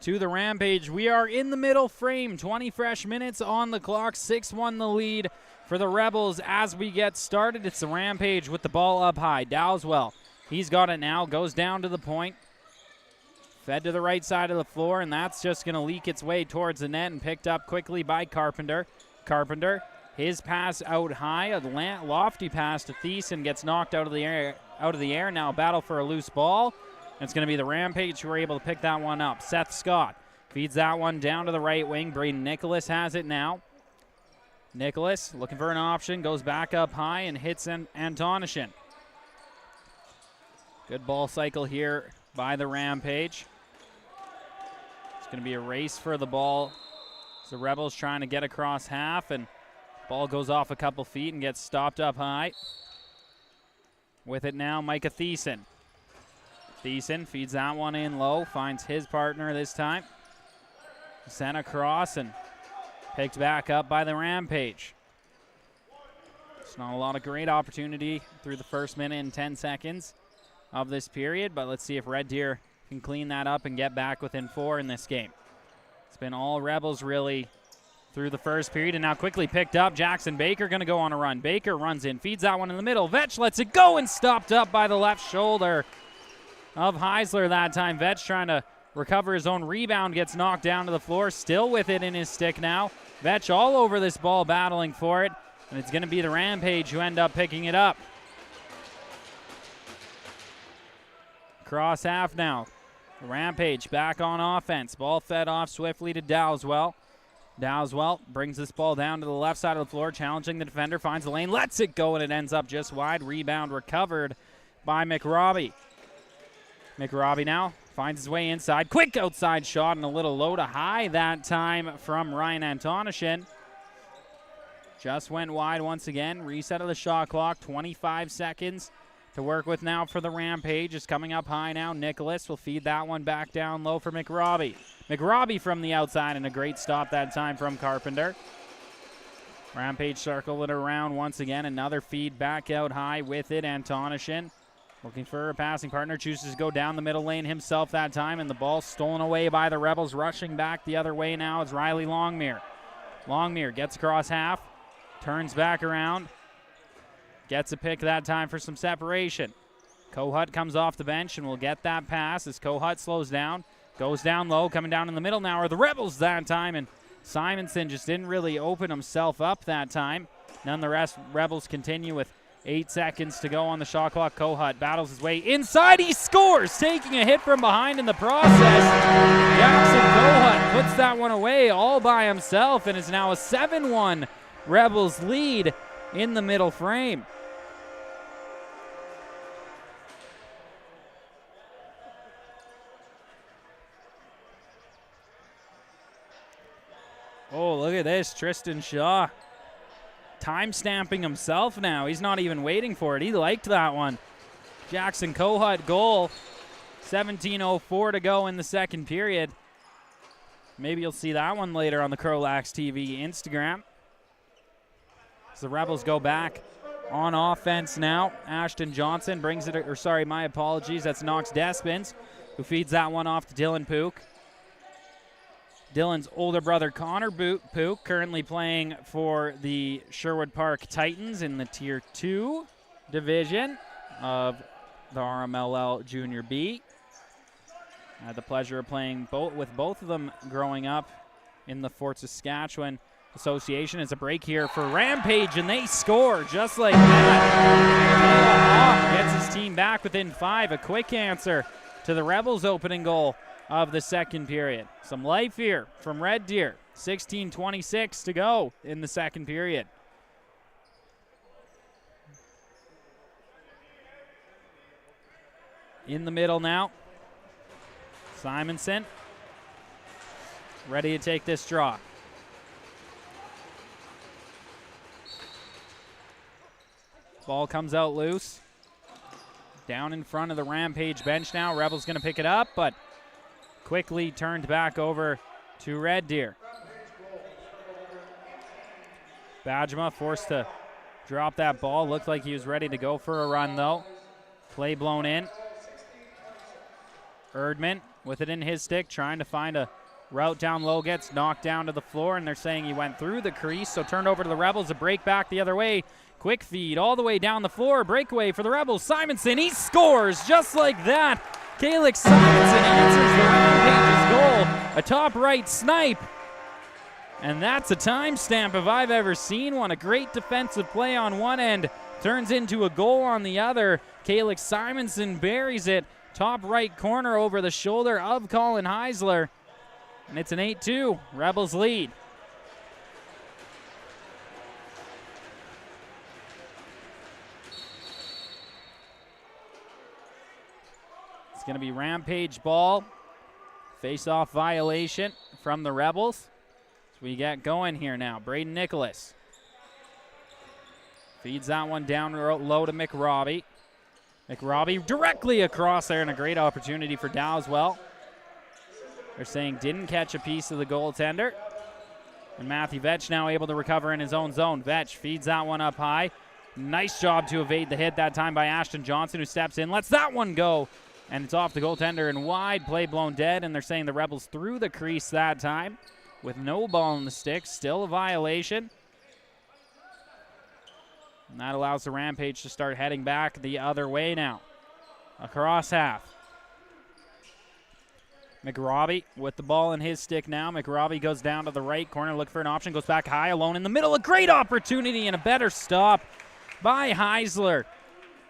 to the Rampage. We are in the middle frame, 20 fresh minutes on the clock, 6-1 the lead for the Rebels as we get started. It's the Rampage with the ball up high. Dowswell, he's got it now, goes down to the point. Fed to the right side of the floor, and that's just going to leak its way towards the net and picked up quickly by Carpenter. Carpenter, his pass out high, a lofty pass to Thiessen, gets knocked out of the air. Now battle for a loose ball. And it's going to be the Rampage who are able to pick that one up. Seth Scott feeds that one down to the right wing. Braden Nicholas has it now. Nicholas looking for an option, goes back up high and hits Antonishin. Good ball cycle here by the Rampage. Going to be a race for the ball. So Rebels trying to get across half, and ball goes off a couple feet and gets stopped up high. With it now, Micah Thiessen. Thiessen feeds that one in low, finds his partner this time. Sent across and picked back up by the Rampage. It's not a lot of great opportunity through the first minute and 10 seconds of this period, but let's see if Red Deer can clean that up and get back within 4 in this game. It's been all Rebels really through the first period, and now quickly picked up. Jackson Baker going to go on a run. Baker runs in, feeds that one in the middle. Vetch lets it go and stopped up by the left shoulder of Heisler that time. Vetch trying to recover his own rebound, gets knocked down to the floor, still with it in his stick now. Vetch all over this ball battling for it, and it's going to be the Rampage who end up picking it up. Cross half now. Rampage back on offense. Ball fed off swiftly to Dowswell. Dowswell brings this ball down to the left side of the floor, challenging the defender, finds the lane, lets it go, and it ends up just wide. Rebound recovered by McRobbie. McRobbie now finds his way inside. Quick outside shot and a little low to high that time from Ryan Antonishin. Just went wide once again. Reset of the shot clock, 25 seconds to work with now for the Rampage. Is coming up high now. Nicholas will feed that one back down low for McRobbie. McRobbie from the outside, and a great stop that time from Carpenter. Rampage circle it around once again. Another feed back out high with it. Antonishin looking for a passing partner. Chooses to go down the middle lane himself that time, and the ball stolen away by the Rebels. Rushing back the other way now is Riley Longmire. Longmire gets across half, turns back around. Gets a pick that time for some separation. Kohut comes off the bench and will get that pass as Kohut slows down. Goes down low, coming down in the middle now are the Rebels that time, and Simonson just didn't really open himself up that time. Nonetheless, Rebels continue with 8 seconds to go on the shot clock. Kohut battles his way inside. He scores, taking a hit from behind in the process. Jackson Kohut puts that one away all by himself, and is now a 7-1 Rebels lead in the middle frame. Oh, look at this. Tristan Shaw time stamping himself now. He's not even waiting for it. He liked that one. Jackson Kohut goal. 17:04 to go in the second period. Maybe you'll see that one later on the CROW LAX TV Instagram. As the Rebels go back on offense now. Ashton Johnson brings it, or sorry, my apologies. That's Knox Despins, who feeds that one off to Dylan Pook. Dylan's older brother, Connor Pook, currently playing for the Sherwood Park Titans in the Tier 2 division of the RMLL Junior B. I had the pleasure of playing with both of them growing up in the Fort Saskatchewan Association. It's a break here for Rampage, and they score just like that. Gets his team back within 5. A quick answer to the Rebels' opening goal of the second period. Some life here from Red Deer. 16:26 to go in the second period. In the middle now. Simonson ready to take this draw. Ball comes out loose. Down in front of the Rampage bench now. Rebels going to pick it up, but quickly turned back over to Red Deer. Bajema forced to drop that ball. Looked like he was ready to go for a run, though. Play blown in. Erdman with it in his stick, trying to find a route down low, gets knocked down to the floor, and they're saying he went through the crease, so turned over to the Rebels. A break back the other way. Quick feed all the way down the floor. Breakaway for the Rebels. Simonson, he scores just like that. Calix Simonson answers the Rampage's goal. A top right snipe. And that's a timestamp if I've ever seen one. A great defensive play on one end turns into a goal on the other. Calix Simonson buries it. Top right corner over the shoulder of Colin Heisler. And it's an 8-2. Rebels lead. It's going to be Rampage ball. Face-off violation from the Rebels. So we get going here now. Braden Nicholas feeds that one down low to McRobbie. McRobbie directly across there, and a great opportunity for Dow as well. They're saying didn't catch a piece of the goaltender. And Matthew Vetch now able to recover in his own zone. Vetch feeds that one up high. Nice job to evade the hit that time by Ashton Johnson, who steps in, lets that one go. And it's off the goaltender and wide. Play blown dead, and they're saying the Rebels through the crease that time with no ball in the stick. Still a violation. And that allows the Rampage to start heading back the other way now. Across half. McRobbie with the ball in his stick now. McRobbie goes down to the right corner, look for an option, goes back high, alone in the middle. A great opportunity and a better stop by Heisler.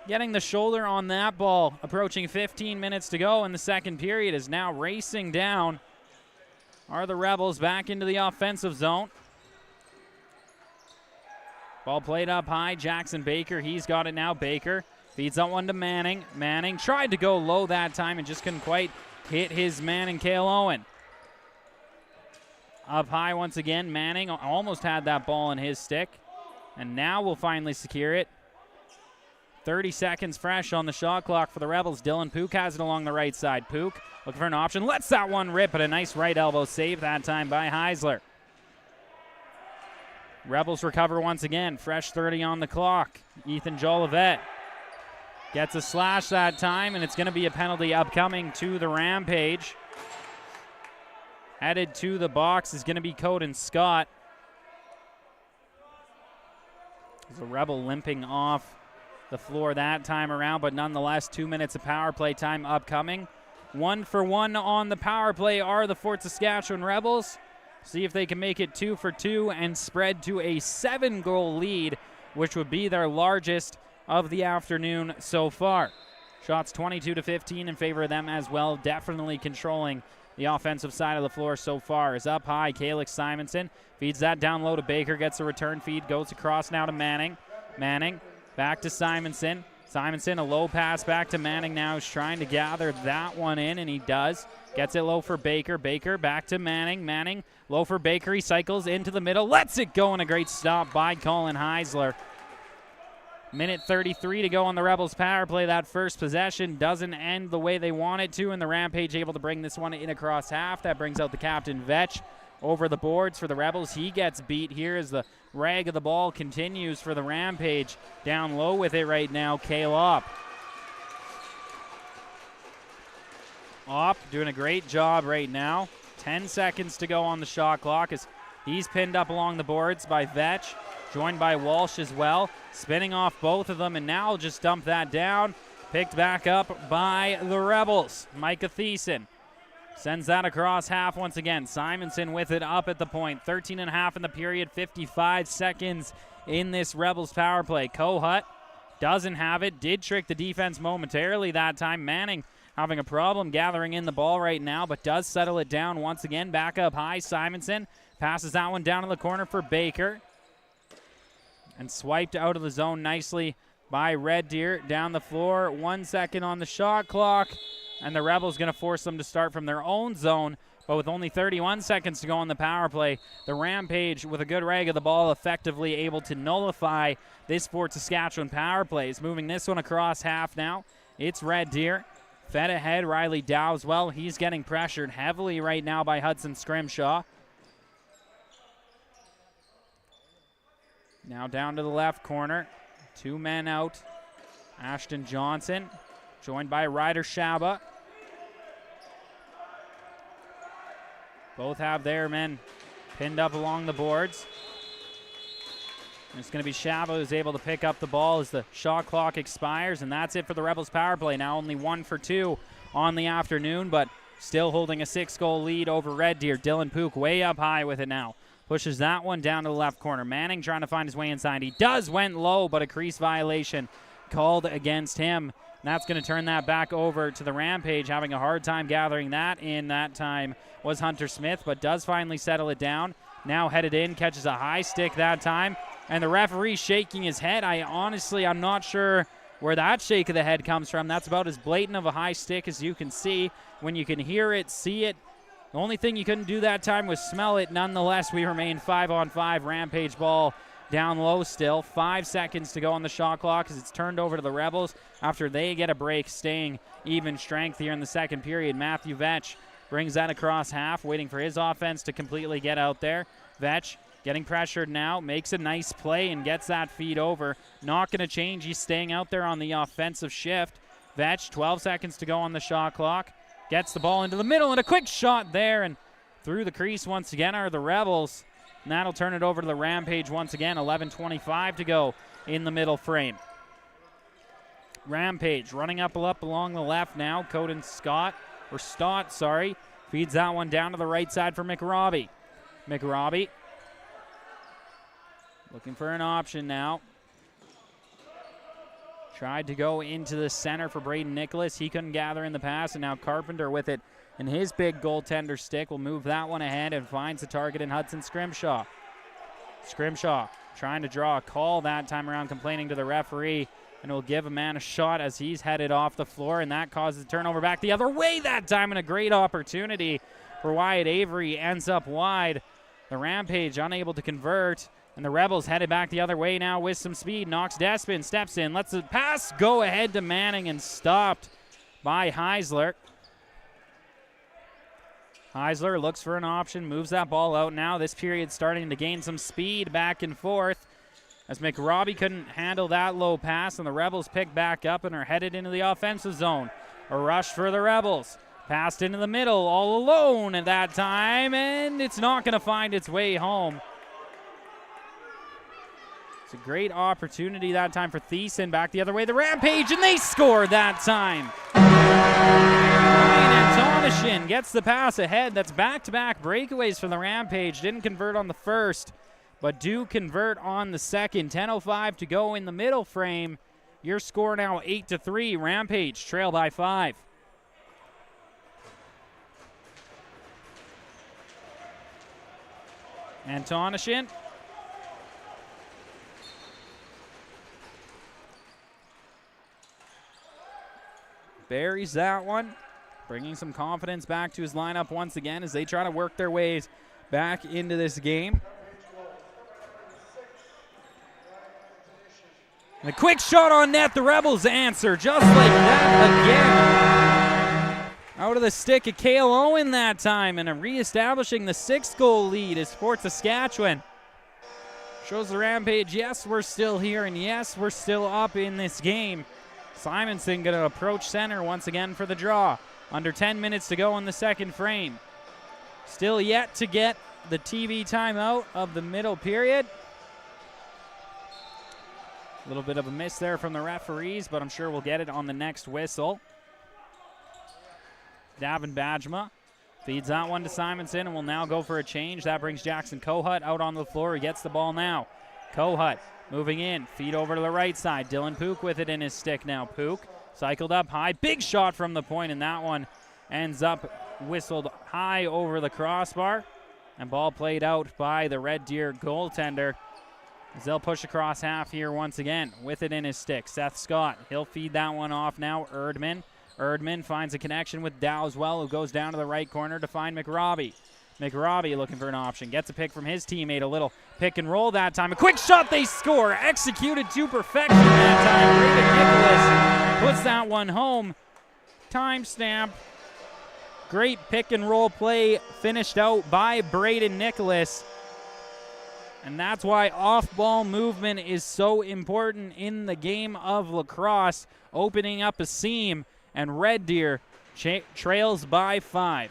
Getting the shoulder on that ball. Approaching 15 minutes to go in the second period, is now racing down. Are the Rebels back into the offensive zone? Ball played up high. Jackson Baker, he's got it now. Baker feeds that one to Manning. Manning tried to go low that time and just couldn't quite hit his man in Cale Owen. Up high once again. Manning almost had that ball in his stick. And now we'll finally secure it. 30 seconds fresh on the shot clock for the Rebels. Dylan Pook has it along the right side. Pook looking for an option. Lets that one rip, but a nice right elbow save that time by Heisler. Rebels recover once again. Fresh 30 on the clock. Ethan Jolivet gets a slash that time, and it's going to be a penalty upcoming to the Rampage. Headed to the box is going to be Coden Scott. There's a Rebel limping off the floor that time around, but nonetheless 2 minutes of power play time upcoming. 1 for 1 on the power play are the Fort Saskatchewan Rebels. See if they can make it 2 for 2 and spread to a 7-goal lead, which would be their largest of the afternoon so far. Shots 22-15 in favor of them as well. Definitely controlling the offensive side of the floor so far. Is up high. Calix Simonson feeds that down low to Baker. Gets a return feed. Goes across now to Manning. Manning back to Simonson. Simonson, a low pass back to Manning now. He's trying to gather that one in, and he does. Gets it low for Baker. Baker back to Manning. Manning low for Baker. He cycles into the middle. Lets it go, and a great stop by Colin Heisler. Minute 33 to go on the Rebels power play. That first possession doesn't end the way they want it to, and the Rampage able to bring this one in across half. That brings out the captain, Vetch, over the boards for the Rebels. He gets beat here as the rag of the ball continues for the Rampage. Down low with it right now, Cale Opp. Opp doing a great job right now. 10 seconds to go on the shot clock as he's pinned up along the boards by Vetch, joined by Walsh as well. Spinning off both of them, and now just dump that down. Picked back up by the Rebels. Micah Thiessen sends that across half once again. Simonson with it up at the point. 13.5 in the period, 55 seconds in this Rebels power play. Kohut doesn't have it. Did trick the defense momentarily that time. Manning having a problem gathering in the ball right now, but does settle it down once again. Back up high. Simonson passes that one down in the corner for Baker. And swiped out of the zone nicely by Red Deer. Down the floor, 1 second on the shot clock. And the Rebels going to force them to start from their own zone. But with only 31 seconds to go on the power play, the Rampage, with a good rag of the ball, effectively able to nullify this Fort Saskatchewan power play. Is moving this one across half now. It's Red Deer. Fed ahead, Riley Dow as well. He's getting pressured heavily right now by Hudson Scrimshaw. Now down to the left corner. 2 men out. Ashton Johnson, joined by Ryder Shaba. Both have their men pinned up along the boards. And it's going to be Shaba who's able to pick up the ball as the shot clock expires, and that's it for the Rebels power play. Now only 1 for 2 on the afternoon, but still holding a 6-goal lead over Red Deer. Dylan Pook way up high with it now. Pushes that one down to the left corner. Manning trying to find his way inside. He does, went low, but a crease violation called against him. And that's going to turn that back over to the Rampage, having a hard time gathering that in. That time was Hunter Smith, but does finally settle it down. Now headed in, catches a high stick that time, and the referee shaking his head. I'm not sure where that shake of the head comes from. That's about as blatant of a high stick as you can see. When you can hear it, see it, the only thing you couldn't do that time was smell it. Nonetheless, we remain 5-on-5. Rampage ball down low still. 5 seconds to go on the shot clock as it's turned over to the Rebels after they get a break, staying even strength here in the second period. Matthew Vetch brings that across half, waiting for his offense to completely get out there. Vetch getting pressured now, makes a nice play and gets that feed over. Not going to change. He's staying out there on the offensive shift. Vetch, 12 seconds to go on the shot clock. Gets the ball into the middle and a quick shot there, and through the crease once again are the Rebels. And that'll turn it over to the Rampage once again. 11:25 to go in the middle frame. Rampage running up along the left now. Coden Stott, feeds that one down to the right side for McRobbie. McRobbie looking for an option now. Tried to go into the center for Braden Nicholas. He couldn't gather in the pass, and now Carpenter with it. And his big goaltender stick will move that one ahead and finds the target in Hudson Scrimshaw. Scrimshaw trying to draw a call that time around, complaining to the referee, and will give a man a shot as he's headed off the floor, and that causes a turnover back the other way that time, and a great opportunity for Wyatt Avery ends up wide. The Rampage unable to convert, and the Rebels headed back the other way now with some speed. Knox Despin steps in, lets the pass go ahead to Manning and stopped by Heisler. Heisler looks for an option, moves that ball out now. This period starting to gain some speed back and forth as McRobbie couldn't handle that low pass, and the Rebels pick back up and are headed into the offensive zone. A rush for the Rebels. Passed into the middle all alone at that time, and it's not going to find its way home. It's a great opportunity that time for Thiessen. Back the other way, the Rampage, and they score that time. Ryan Antonishin gets the pass ahead. That's back-to-back breakaways for the Rampage. Didn't convert on the first, but do convert on the second. 10:05 to go in the middle frame. Your score now 8-3. Rampage trail by 5. Antonishin. Buries that one, bringing some confidence back to his lineup once again as they try to work their ways back into this game. And a quick shot on net, the Rebels answer just like that again. Out of the stick of Cale Owen that time, and reestablishing the 6-goal lead is for Saskatchewan. Shows the Rampage, yes, we're still here, and yes, we're still up in this game. Simonson going to approach center once again for the draw. Under 10 minutes to go in the second frame. Still yet to get the TV timeout of the middle period. A little bit of a miss there from the referees, but I'm sure we'll get it on the next whistle. Davin Bajma feeds that one to Simonson and will now go for a change. That brings Jackson Kohut out on the floor. He gets the ball now. Kohut moving in, feed over to the right side. Dylan Pook with it in his stick now. Pook cycled up high, big shot from the point, and that one ends up whistled high over the crossbar. And ball played out by the Red Deer goaltender as they'll push across half here once again with it in his stick. Seth Scott, he'll feed that one off now. Erdman finds a connection with Dowswell, who goes down to the right corner to find McRobbie. McRobbie looking for an option, gets a pick from his teammate, a little pick and roll that time. A quick shot, they score, executed to perfection that time. Braden Nicholas puts that one home. Timestamp. Great pick and roll play finished out by Braden Nicholas. And that's why off-ball movement is so important in the game of lacrosse, opening up a seam, and Red Deer trails by 5.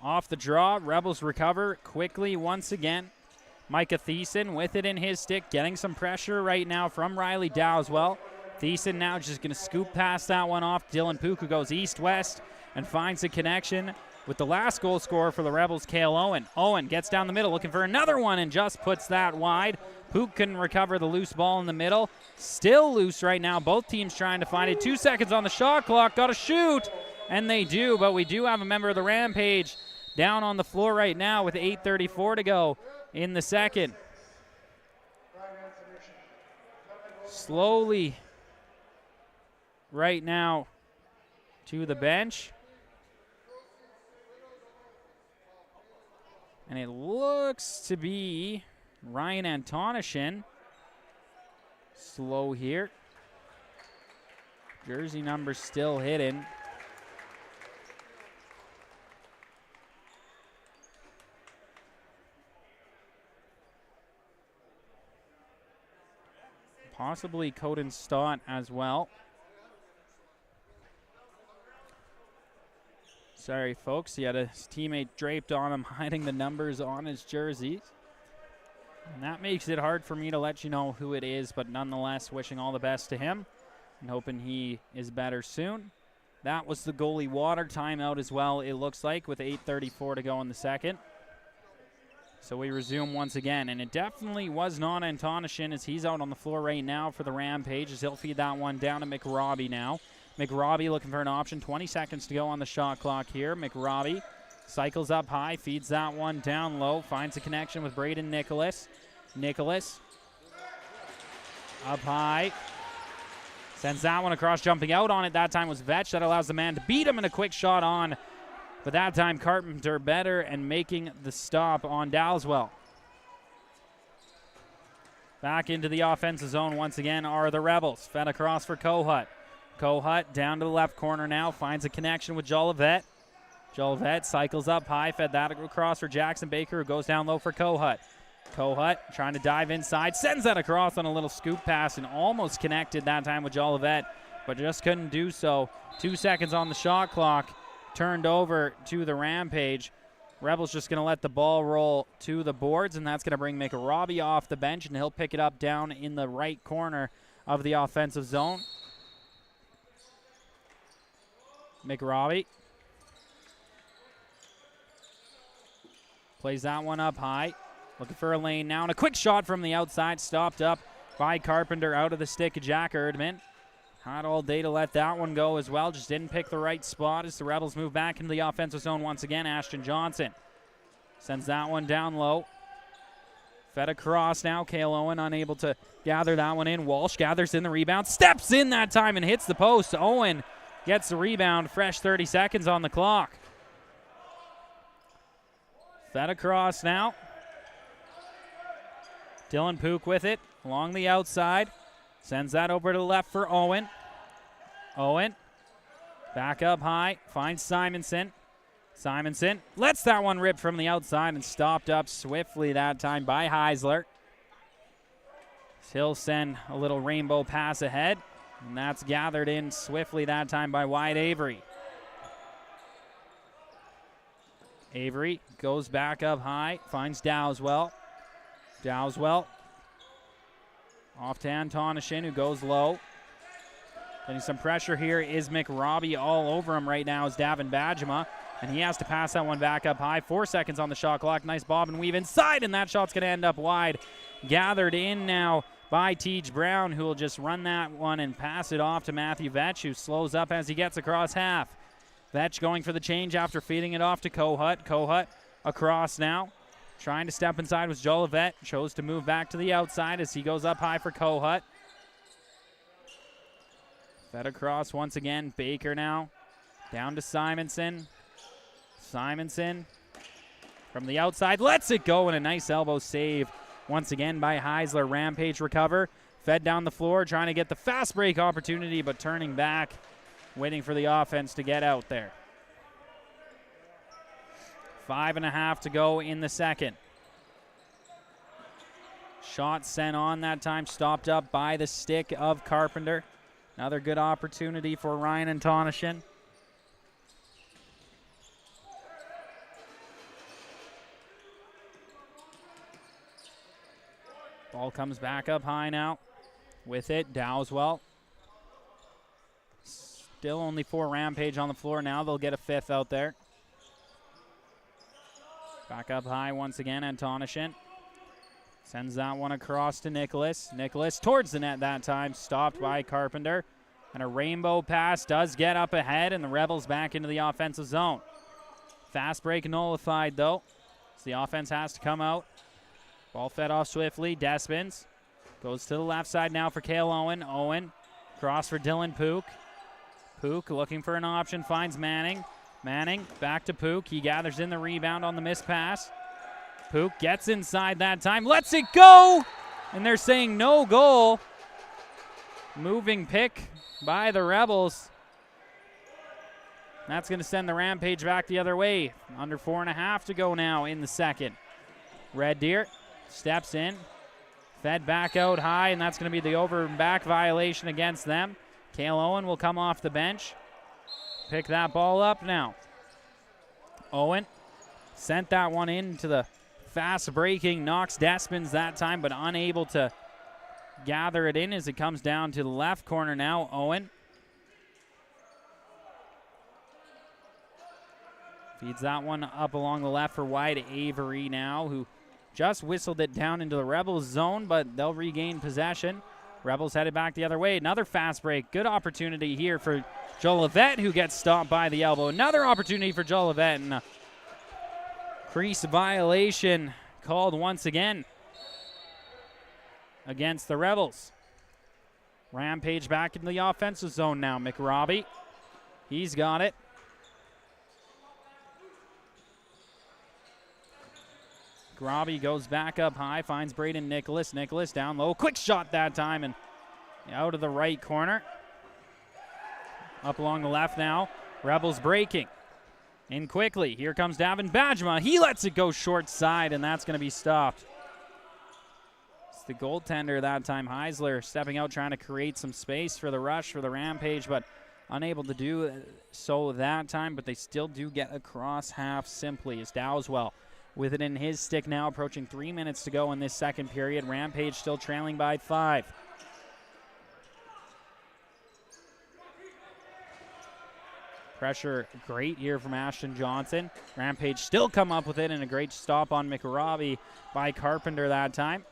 Off the draw, Rebels recover quickly once again. Micah Thiessen with it in his stick, getting some pressure right now from Riley Dowswell. Thiessen now just going to scoop past that one off. Dylan Pook, who goes east-west and finds a connection with the last goal scorer for the Rebels, Cale Owen. Owen gets down the middle, looking for another one, and just puts that wide. Pook couldn't recover the loose ball in the middle. Still loose right now. Both teams trying to find it. 2 seconds on the shot clock. Got to shoot, and they do, but we do have a member of the Rampage down on the floor right now with 8:34 to go in the second. Slowly right now to the bench. And it looks to be Ryan Antonishin. Slow here. Jersey number still hidden. Possibly Coden Stott as well. Sorry, folks. He had his teammate draped on him, hiding the numbers on his jerseys. And that makes it hard for me to let you know who it is, but nonetheless, wishing all the best to him and hoping he is better soon. That was the goalie water timeout as well, it looks like, with 8:34 to go in the second. So we resume once again, and it definitely was not Antonishin, as he's out on the floor right now for the Rampage, as he'll feed that one down to McRobbie now. McRobbie looking for an option. 20 seconds to go on the shot clock here. McRobbie cycles up high, feeds that one down low, finds a connection with Braden Nicholas. Nicholas up high, sends that one across, jumping out on it. That time was Vetch. That allows the man to beat him in a quick shot on. But that time Carpenter better and making the stop on Dowswell. Back into the offensive zone once again are the Rebels. Fed across for Kohut. Kohut down to the left corner now, finds a connection with Jolivet. Jolivet cycles up high, fed that across for Jackson Baker, who goes down low for Kohut. Kohut trying to dive inside, sends that across on a little scoop pass and almost connected that time with Jolivet, but just couldn't do so. 2 seconds on the shot clock, turned over to the Rampage. Rebels just going to let the ball roll to the boards, and that's going to bring McRobbie off the bench, and he'll pick it up down in the right corner of the offensive zone. McRobbie plays that one up high. Looking for a lane now, and a quick shot from the outside, stopped up by Carpenter out of the stick of Jack Erdman. Had all day to let that one go as well, just didn't pick the right spot as the Rebels move back into the offensive zone once again. Ashton Johnson sends that one down low. Fed across now, Cale Owen unable to gather that one in. Walsh gathers in the rebound, steps in that time and hits the post. Owen gets the rebound, fresh 30 seconds on the clock. Fed across now. Dylan Pook with it along the outside. Sends that over to the left for Owen. Owen back up high, finds Simonson. Simonson lets that one rip from the outside and stopped up swiftly that time by Heisler. He'll send a little rainbow pass ahead, and that's gathered in swiftly that time by Wyatt Avery. Avery goes back up high, finds Dowswell. Dowswell off to Antonishin, who goes low. Getting some pressure here is McRobbie. All over him right now is Davin Badjema, and he has to pass that one back up high. 4 seconds on the shot clock. Nice bob and weave inside, and that shot's going to end up wide. Gathered in now by Teej Brown, who will just run that one and pass it off to Matthew Vetch, who slows up as he gets across half. Vetch going for the change after feeding it off to Kohut. Kohut across now. Trying to step inside was Jolivet. Chose to move back to the outside as he goes up high for Kohut. Fed across once again. Baker now. Down to Simonson. Simonson from the outside. Lets it go, and a nice elbow save once again by Heisler. Rampage recover. Fed down the floor, trying to get the fast break opportunity, but turning back waiting for the offense to get out there. 5.5 to go in the second. Shot sent on that time, stopped up by the stick of Carpenter. Another good opportunity for Ryan Antonishin. Ball comes back up high now. With it, Dowswell. Still only 4 Rampage on the floor now. They'll get a 5th out there. Back up high once again, Antonishin. Sends that one across to Nicholas. Nicholas towards the net that time, stopped by Carpenter. And a rainbow pass does get up ahead, and the Rebels back into the offensive zone. Fast break nullified, though, so the offense has to come out. Ball fed off swiftly. Despins goes to the left side now for Cale Owen. Owen, cross for Dylan Pook. Pook looking for an option, finds Manning. Manning back to Pook. He gathers in the rebound on the missed pass. Pook gets inside that time, lets it go, and they're saying no goal. Moving pick by the Rebels. That's going to send the Rampage back the other way. Under 4.5 to go now in the second. Red Deer steps in, fed back out high, and that's going to be the over and back violation against them. Cale Owen will come off the bench. Pick that ball up now. Owen sent that one into the fast breaking Knox Despins that time, but unable to gather it in as it comes down to the left corner now. Owen feeds that one up along the left for wide Avery now, who just whistled it down into the Rebels zone, but they'll regain possession. Rebels headed back the other way. Another fast break. Good opportunity here for Jolivet, who gets stopped by the elbow. Another opportunity for Jolivet, and a crease violation called once again against the Rebels. Rampage back into the offensive zone now. McRobbie, he's got it. McRobbie goes back up high, finds Braden Nicholas. Nicholas down low, quick shot that time, and out of the right corner. Up along the left now. Rebels breaking. In quickly. Here comes Davin Bajma. He lets it go short side, and that's going to be stopped. It's the goaltender that time. Heisler stepping out, trying to create some space for the rush for the Rampage, but unable to do so that time. But they still do get across half simply as Dowswell with it in his stick now, approaching 3 minutes to go in this second period. Rampage still trailing by 5. Pressure great here from Ashton Johnson. Rampage still come up with it, and a great stop on McRobbie by Carpenter that time.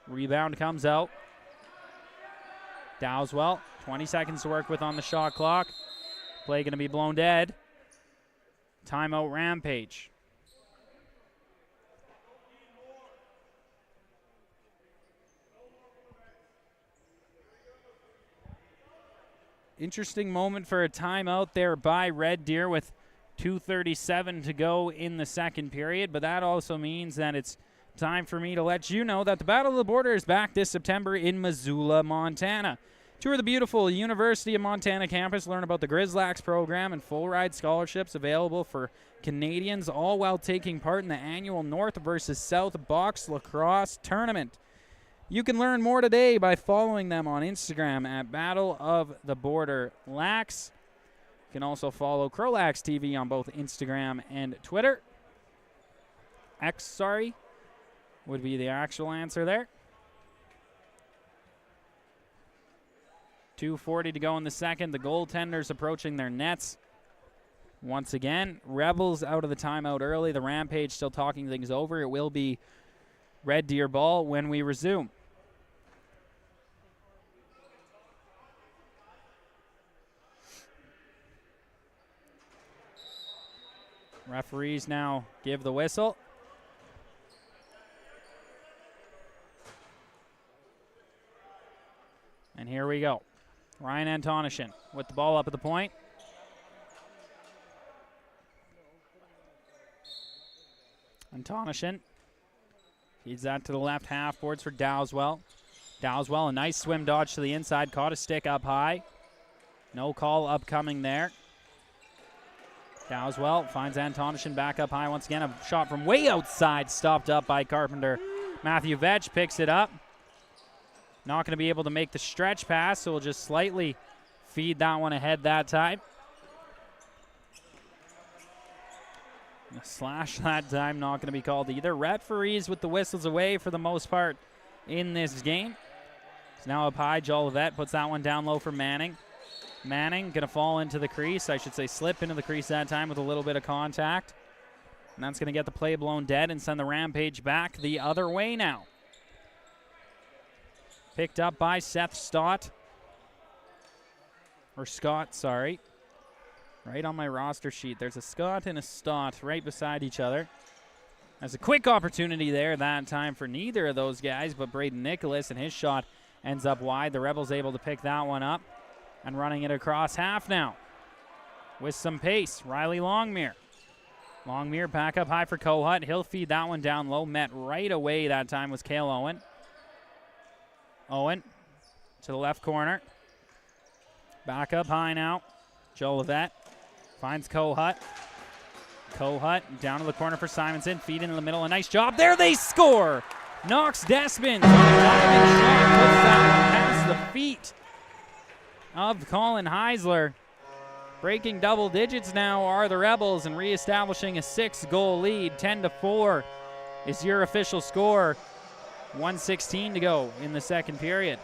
Rebound comes out. Dowswell, 20 seconds to work with on the shot clock. Play going to be blown dead. Timeout Rampage. Interesting moment for a timeout there by Red Deer with 2:37 to go in the second period, but that also means that it's time for me to let you know that the Battle of the Border is back this September in Missoula, Montana. Tour the beautiful University of Montana campus, learn about the CROW LAX program and full ride scholarships available for Canadians, all while taking part in the annual North versus South Box Lacrosse Tournament. You can learn more today by following them on Instagram at Battle of the Border Lax. You can also follow CROW LAX TV on both Instagram and Twitter. X, sorry, would be the actual answer there. 2:40 to go in the second. The goaltenders approaching their nets. Once again, Rebels out of the timeout early. The Rampage still talking things over. It will be Red Deer ball when we resume. Referees now give the whistle. And here we go. Ryan Antonishin with the ball up at the point. Antonishin feeds that to the left half boards for Dowswell. Dowswell, a nice swim dodge to the inside, caught a stick up high. No call upcoming there. Dowswell finds Antonishin back up high once again. A shot from way outside, stopped up by Carpenter. Matthew Vetch picks it up. Not going to be able to make the stretch pass, so we'll just slightly feed that one ahead that time. A slash that time, not going to be called either. Referees with the whistles away for the most part in this game. It's now up high. Jolivet puts that one down low for Manning. Manning going to fall into the crease. I should say slip into the crease that time with a little bit of contact. And that's going to get the play blown dead and send the Rampage back the other way now. Picked up by Seth Stott. Or Scott, sorry. Right on my roster sheet. There's a Scott and a Stott right beside each other. There's a quick opportunity there that time for neither of those guys, but Braden Nicholas, and his shot ends up wide. The Rebels able to pick that one up and running it across half now with some pace. Riley Longmire. Longmire back up high for Kohut. He'll feed that one down low. Met right away that time was Cale Owen. Owen to the left corner. Back up high now. Jolivet finds Kohut. Kohut down to the corner for Simonson. Feed into the middle. A nice job. There they score. Knox Despins. Puts that one past the feet of Colin Heisler. Breaking double digits now are the Rebels and reestablishing a 6-goal lead. 10-4 is your official score. 1:16 to go in the second period.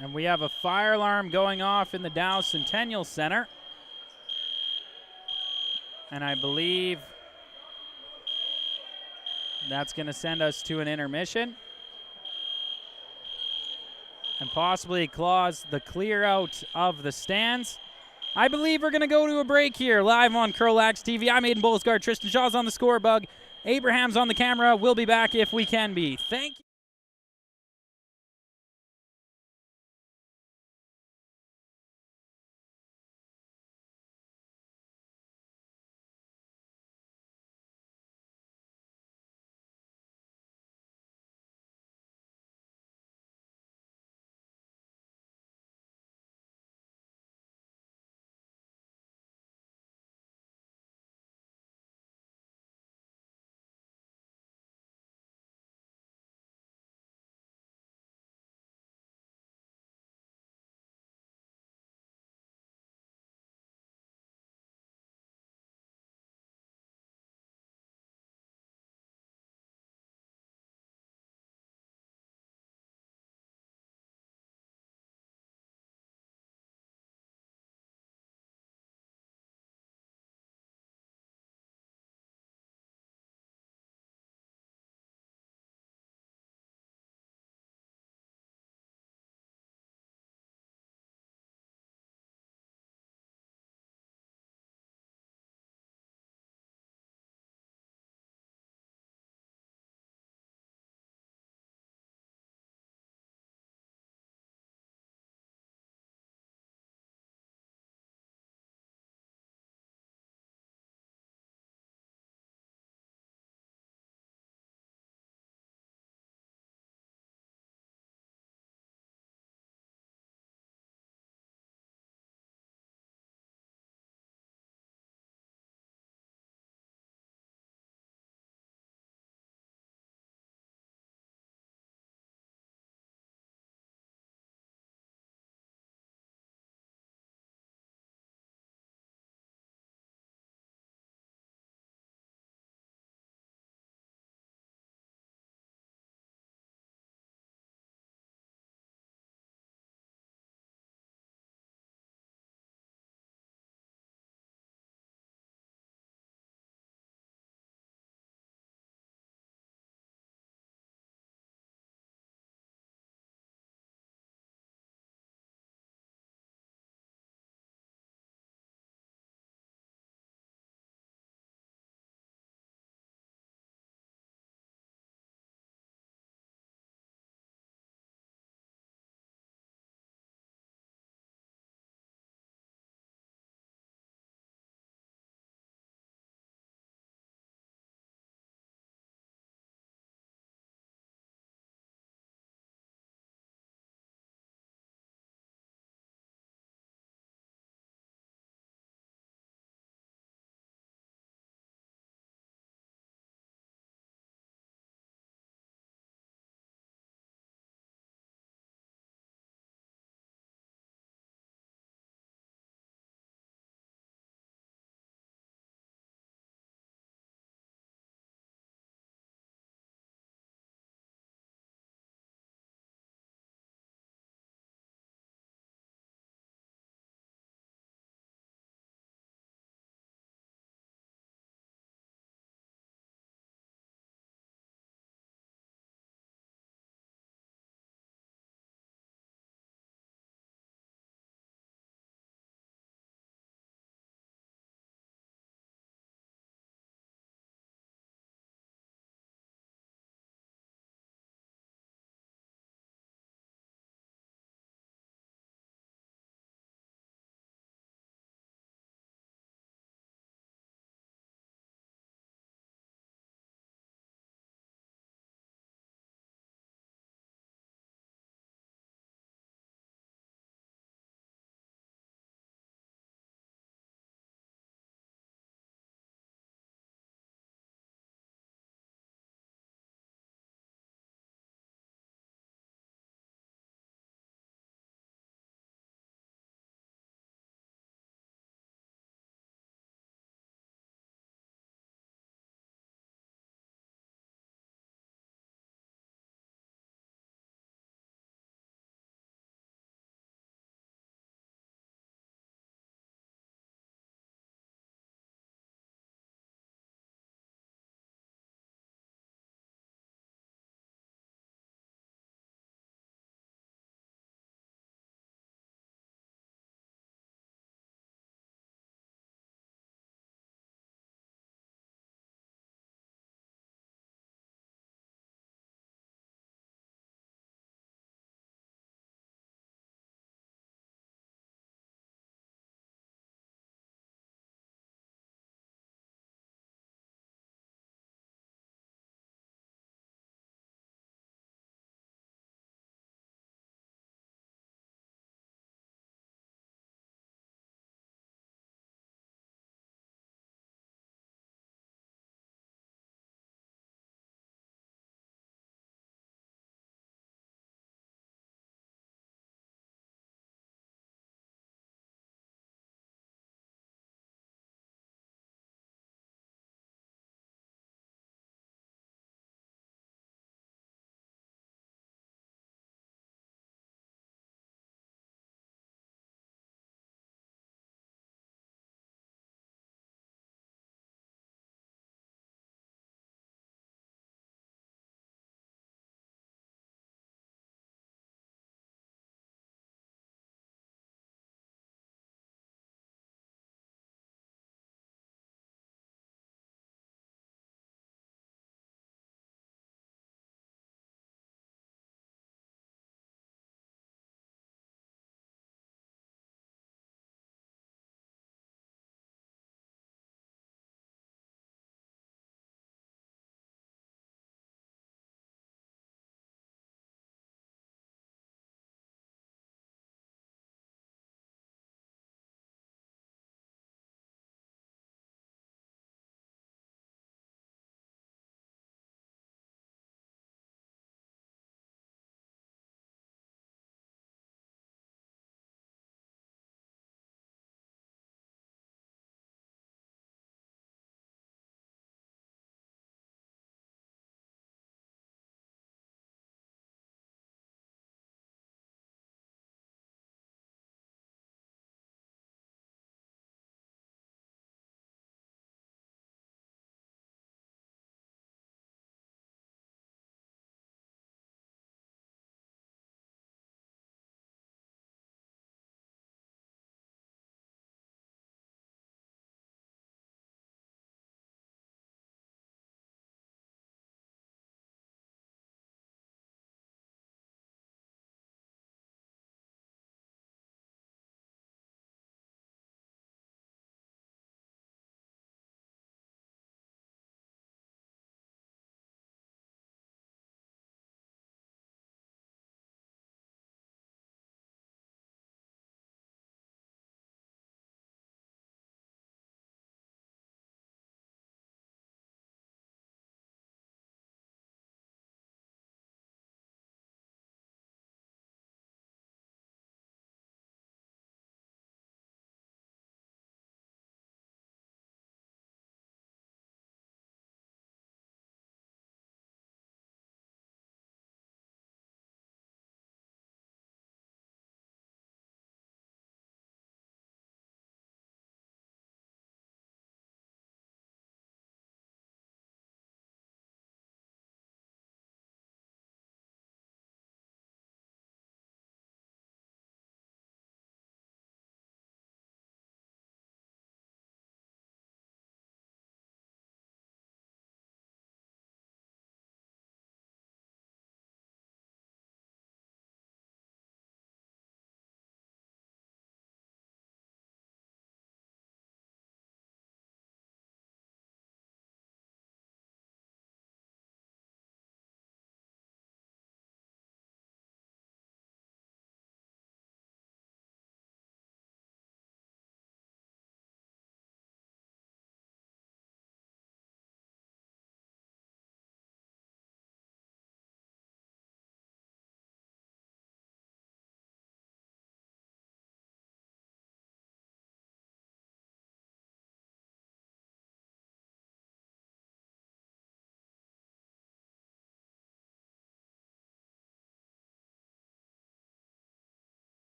And we have a fire alarm going off in the Dow Centennial Center. And I believe that's going to send us to an intermission. And possibly clause the clear out of the stands. I believe we're going to go to a break here live on CROW LAX TV. I'm Aiden Bolsgaard. Tristan Shaw's on the score bug. Abraham's on the camera. We'll be back if we can be. Thank you.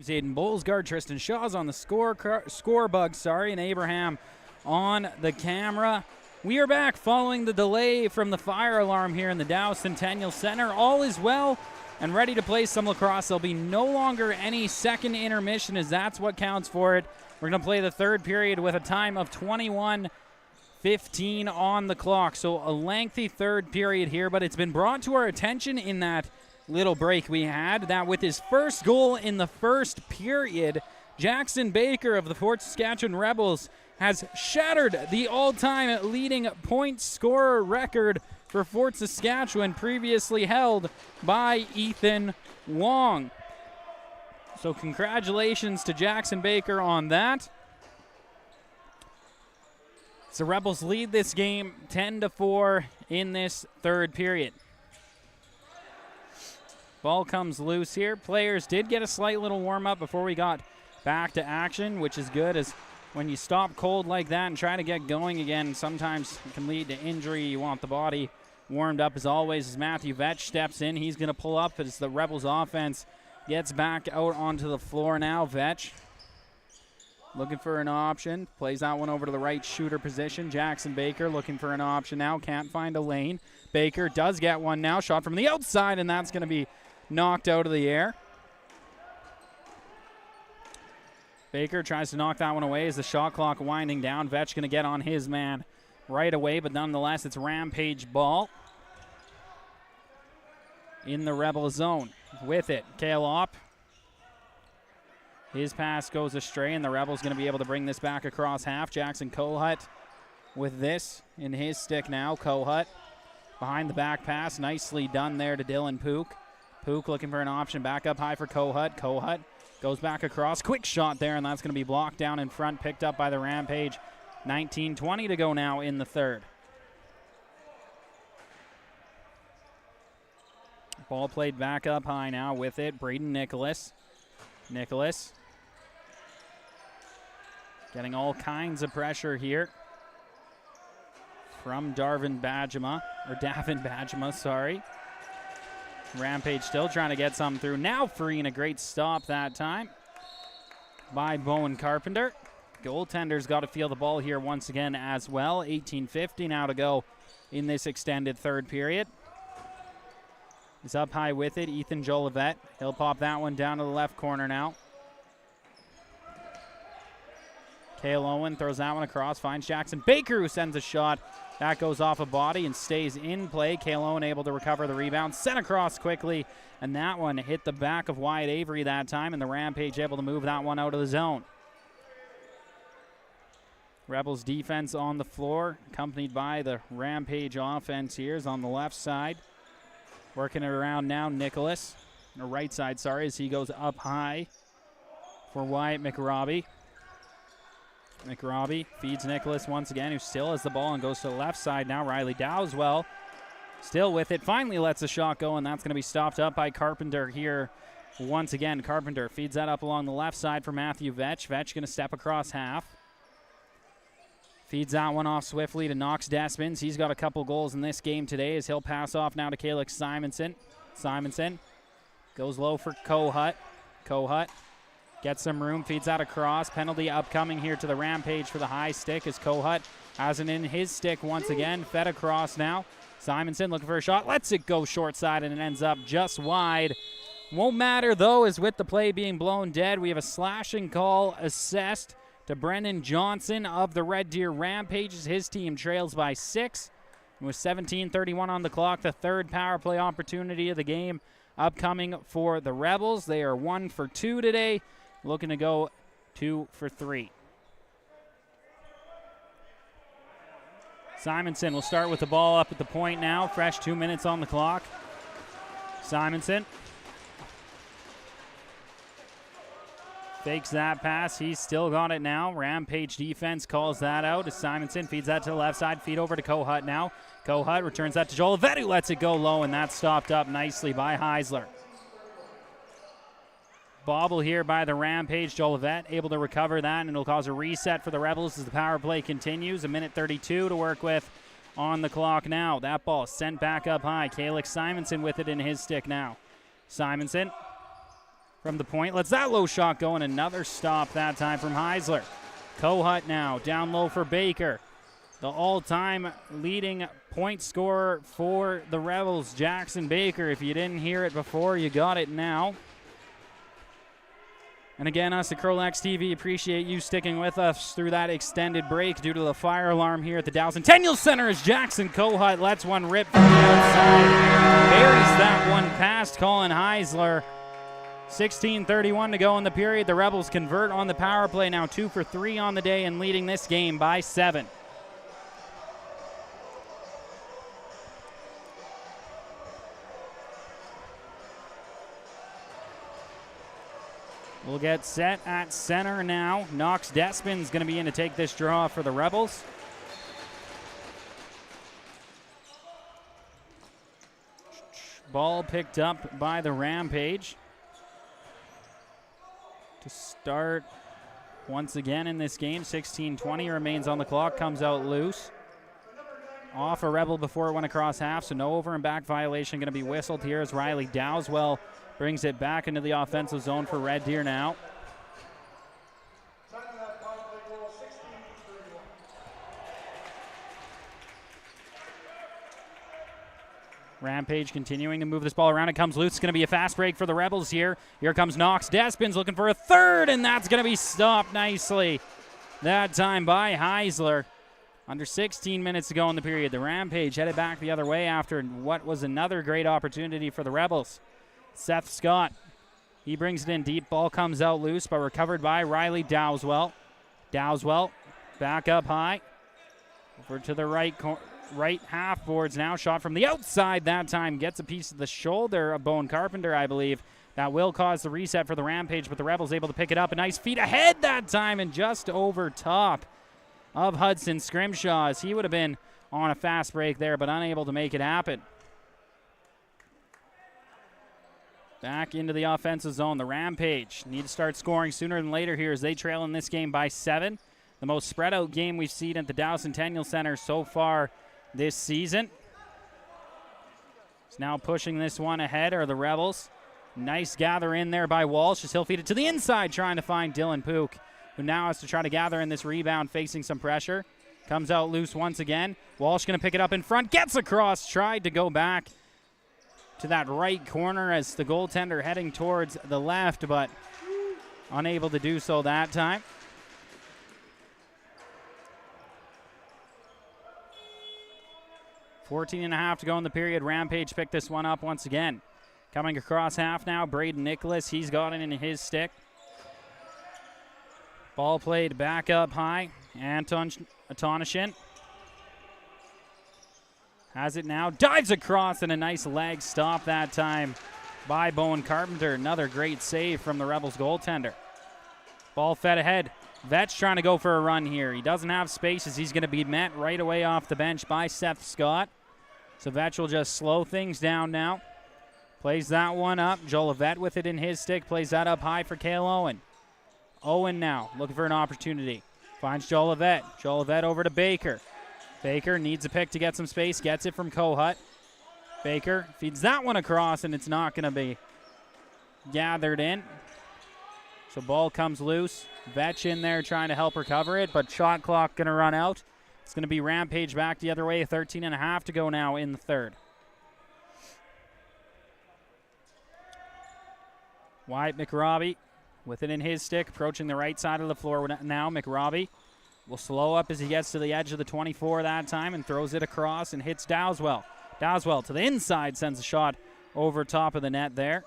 Aiden Bolsgaard, Tristan Shaw's on the score bug, and Abraham on the camera. We are back following the delay from the fire alarm here in the Dow Centennial Center. All is well and ready to play some lacrosse. There'll be no longer any second intermission, as that's what counts for it. We're going to play the third period with a time of 21:15 on the clock. So a lengthy third period here, but it's been brought to our attention in that little break we had that with his first goal in the first period, Jackson Baker of the Fort Saskatchewan Rebels has shattered the all-time leading point scorer record for Fort Saskatchewan, previously held by Ethan Wong. So congratulations to Jackson Baker on that. So Rebels lead this game 10-4 in this third period. Ball comes loose here. Players did get a slight little warm-up before we got back to action, which is good, as when you stop cold like that and try to get going again, sometimes it can lead to injury. You want the body warmed up as always. As Matthew Vetch steps in, he's going to pull up as the Rebels offense gets back out onto the floor now. Vetch looking for an option. Plays that one over to the right shooter position. Jackson Baker looking for an option now. Can't find a lane. Baker does get one now. Shot from the outside, and that's going to be knocked out of the air. Baker tries to knock that one away as the shot clock winding down. Vetch going to get on his man right away, but nonetheless, it's Rampage ball in the Rebel zone. With it, Kalop. His pass goes astray, and the Rebels going to be able to bring this back across half. Jackson Kohut with this in his stick now. Kohut behind the back pass. Nicely done there to Dylan Pook. Pook looking for an option. Back up high for Kohut. Kohut goes back across. Quick shot there, and that's going to be blocked down in front. Picked up by the Rampage. 19:20 to go now in the third. Ball played back up high now with it. Braden Nicholas. Nicholas getting all kinds of pressure here from Davin Badgema, sorry. Rampage still trying to get something through. Now freeing a great stop that time by Bowen Carpenter. Goaltender's got to feel the ball here once again as well. 18:50 now to go in this extended third period. He's up high with it. Ethan Jolivet. He'll pop that one down to the left corner now. Cale Owen throws that one across. Finds Jackson Baker, who sends a shot. That goes off a body and stays in play. Cale Owen able to recover the rebound. Sent across quickly. And that one hit the back of Wyatt Avery that time. And the Rampage able to move that one out of the zone. Rebels defense on the floor, accompanied by the Rampage offense here is on the left side. Working it around now, Nicholas. Or right side, sorry, as he goes up high for Wyatt McRobbie. McRobbie feeds Nicholas once again, who still has the ball and goes to the left side now. Riley Dowswell still with it. Finally lets the shot go, and that's going to be stopped up by Carpenter here once again. Carpenter feeds that up along the left side for Matthew Vetch. Vetch going to step across half. Feeds that one off swiftly to Knox Despins. He's got a couple goals in this game today as he'll pass off now to Calix Simonson. Simonson goes low for Kohut. Kohut gets some room, feeds that across. Penalty upcoming here to the Rampage for the high stick as Kohut has it in his stick once again. Fed across now. Simonson looking for a shot. Lets it go short side and it ends up just wide. Won't matter though, as with the play being blown dead, we have a slashing call assessed to Brendan Johnson of the Red Deer Rampages. His team trails by 6. With 17:31 on the clock, the third power play opportunity of the game upcoming for the Rebels. They are 1 for 2 today, looking to go 2 for 3. Simonson will start with the ball up at the point now. Fresh 2 minutes on the clock. Simonson fakes that pass. He's still got it now. Rampage defense calls that out as Simonson feeds that to the left side. Feed over to Kohut now. Kohut returns that to Jolivet, who lets it go low, and that's stopped up nicely by Heisler. Bobble here by the Rampage. Jolivet able to recover that, and it'll cause a reset for the Rebels as the power play continues. 1:32 to work with on the clock now. That ball sent back up high. Calix Simonson with it in his stick now. Simonson from the point. Lets that low shot go, and another stop that time from Heisler. Kohut now down low for Baker. The all-time leading point scorer for the Rebels, Jackson Baker. If you didn't hear it before, you got it now. And again, us at CROW LAX TV appreciate you sticking with us through that extended break due to the fire alarm here at the Dallas Centennial Center as Jackson Kohut lets one rip from the outside. Buries that one past Colin Heisler. 16:31 to go in the period. The Rebels convert on the power play, now 2 for 3 on the day and leading this game by 7. We'll get set at center now. Knox Despin's going to be in to take this draw for the Rebels. Ball picked up by the Rampage. To start once again in this game, 16:20 remains on the clock, comes out loose. Off a Rebel before it went across half, so no over and back violation going to be whistled here as Riley Dowswell brings it back into the offensive zone for Red Deer now. Rampage continuing to move this ball around. It comes loose. It's going to be a fast break for the Rebels here. Here comes Knox Despins looking for a third, and that's going to be stopped nicely. That time by Heisler. Under 16 minutes to go in the period. The Rampage headed back the other way after what was another great opportunity for the Rebels. Seth Scott, he brings it in deep. Ball comes out loose, but recovered by Riley Dowswell. Dowswell back up high. Over to the right half boards now. Shot from the outside that time. Gets a piece of the shoulder of Bowen Carpenter, I believe. That will cause the reset for the Rampage, but the Rebels able to pick it up. A nice feed ahead that time and just over top of Hudson Scrimshaw, as he would have been on a fast break there, but unable to make it happen. Back into the offensive zone. The Rampage need to start scoring sooner than later here as they trail in this game by 7. The most spread out game we've seen at the Dallas Centennial Center so far this season. It's now pushing this one ahead are the Rebels. Nice gather in there by Walsh as he'll feed it to the inside, trying to find Dylan Pook, who now has to try to gather in this rebound, facing some pressure. Comes out loose once again. Walsh going to pick it up in front, gets across, tried to go back to that right corner as the goaltender heading towards the left, but unable to do so that time. .14.5 to go in the period. Rampage picked this one up once again. Coming across half now, Braden Nicholas, he's got it in his stick. Ball played back up high. Anton Atonishin has it now, dives across, and a nice leg stop that time by Bowen Carpenter. Another great save from the Rebels goaltender. Ball fed ahead. Vetch trying to go for a run here. He doesn't have spaces. He's going to be met right away off the bench by Seth Scott. So Vetch will just slow things down now. Plays that one up. Jolivet with it in his stick. Plays that up high for Cale Owen. Owen now looking for an opportunity. Finds Jolivet. Jolivet over to Baker. Baker needs a pick to get some space. Gets it from Kohut. Baker feeds that one across, and it's not going to be gathered in. So ball comes loose. Vetch in there trying to help recover it, but shot clock going to run out. It's going to be Rampage back the other way. 13.5 to go now in the third. Wyatt McRobbie with it in his stick, approaching the right side of the floor now. McRobbie will slow up as he gets to the edge of the 24 that time and throws it across and hits Dowswell. Dowswell to the inside, sends a shot over top of the net there.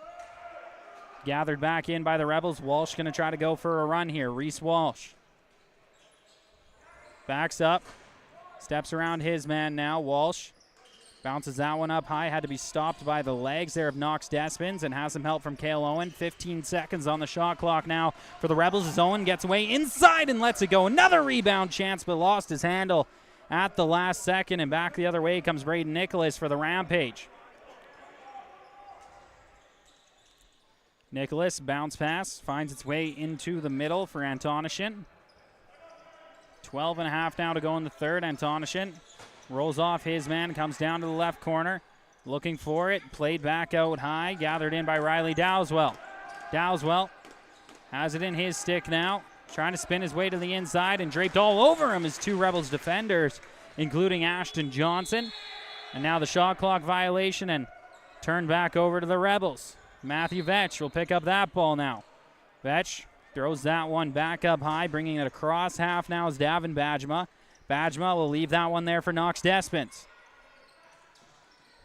Gathered back in by the Rebels. Walsh going to try to go for a run here. Reese Walsh backs up, steps around his man now. Walsh bounces that one up high. Had to be stopped by the legs there of Knox Despins and has some help from Cale Owen. 15 seconds on the shot clock now for the Rebels as Owen gets away inside and lets it go. Another rebound chance, but lost his handle at the last second, and back the other way comes Braden Nicholas for the Rampage. Nicholas, bounce pass, finds its way into the middle for Antonishin. 12.5 now to go in the third. Antonishin rolls off his man, comes down to the left corner, looking for it, played back out high, gathered in by Riley Dowswell. Dowswell has it in his stick now, trying to spin his way to the inside, and draped all over him is two Rebels defenders, including Ashton Johnson. And now the shot clock violation and turned back over to the Rebels. Matthew Vetch will pick up that ball now. Vetch throws that one back up high, bringing it across half now is Davin Bajma. Bajma will leave that one there for Knox Despins.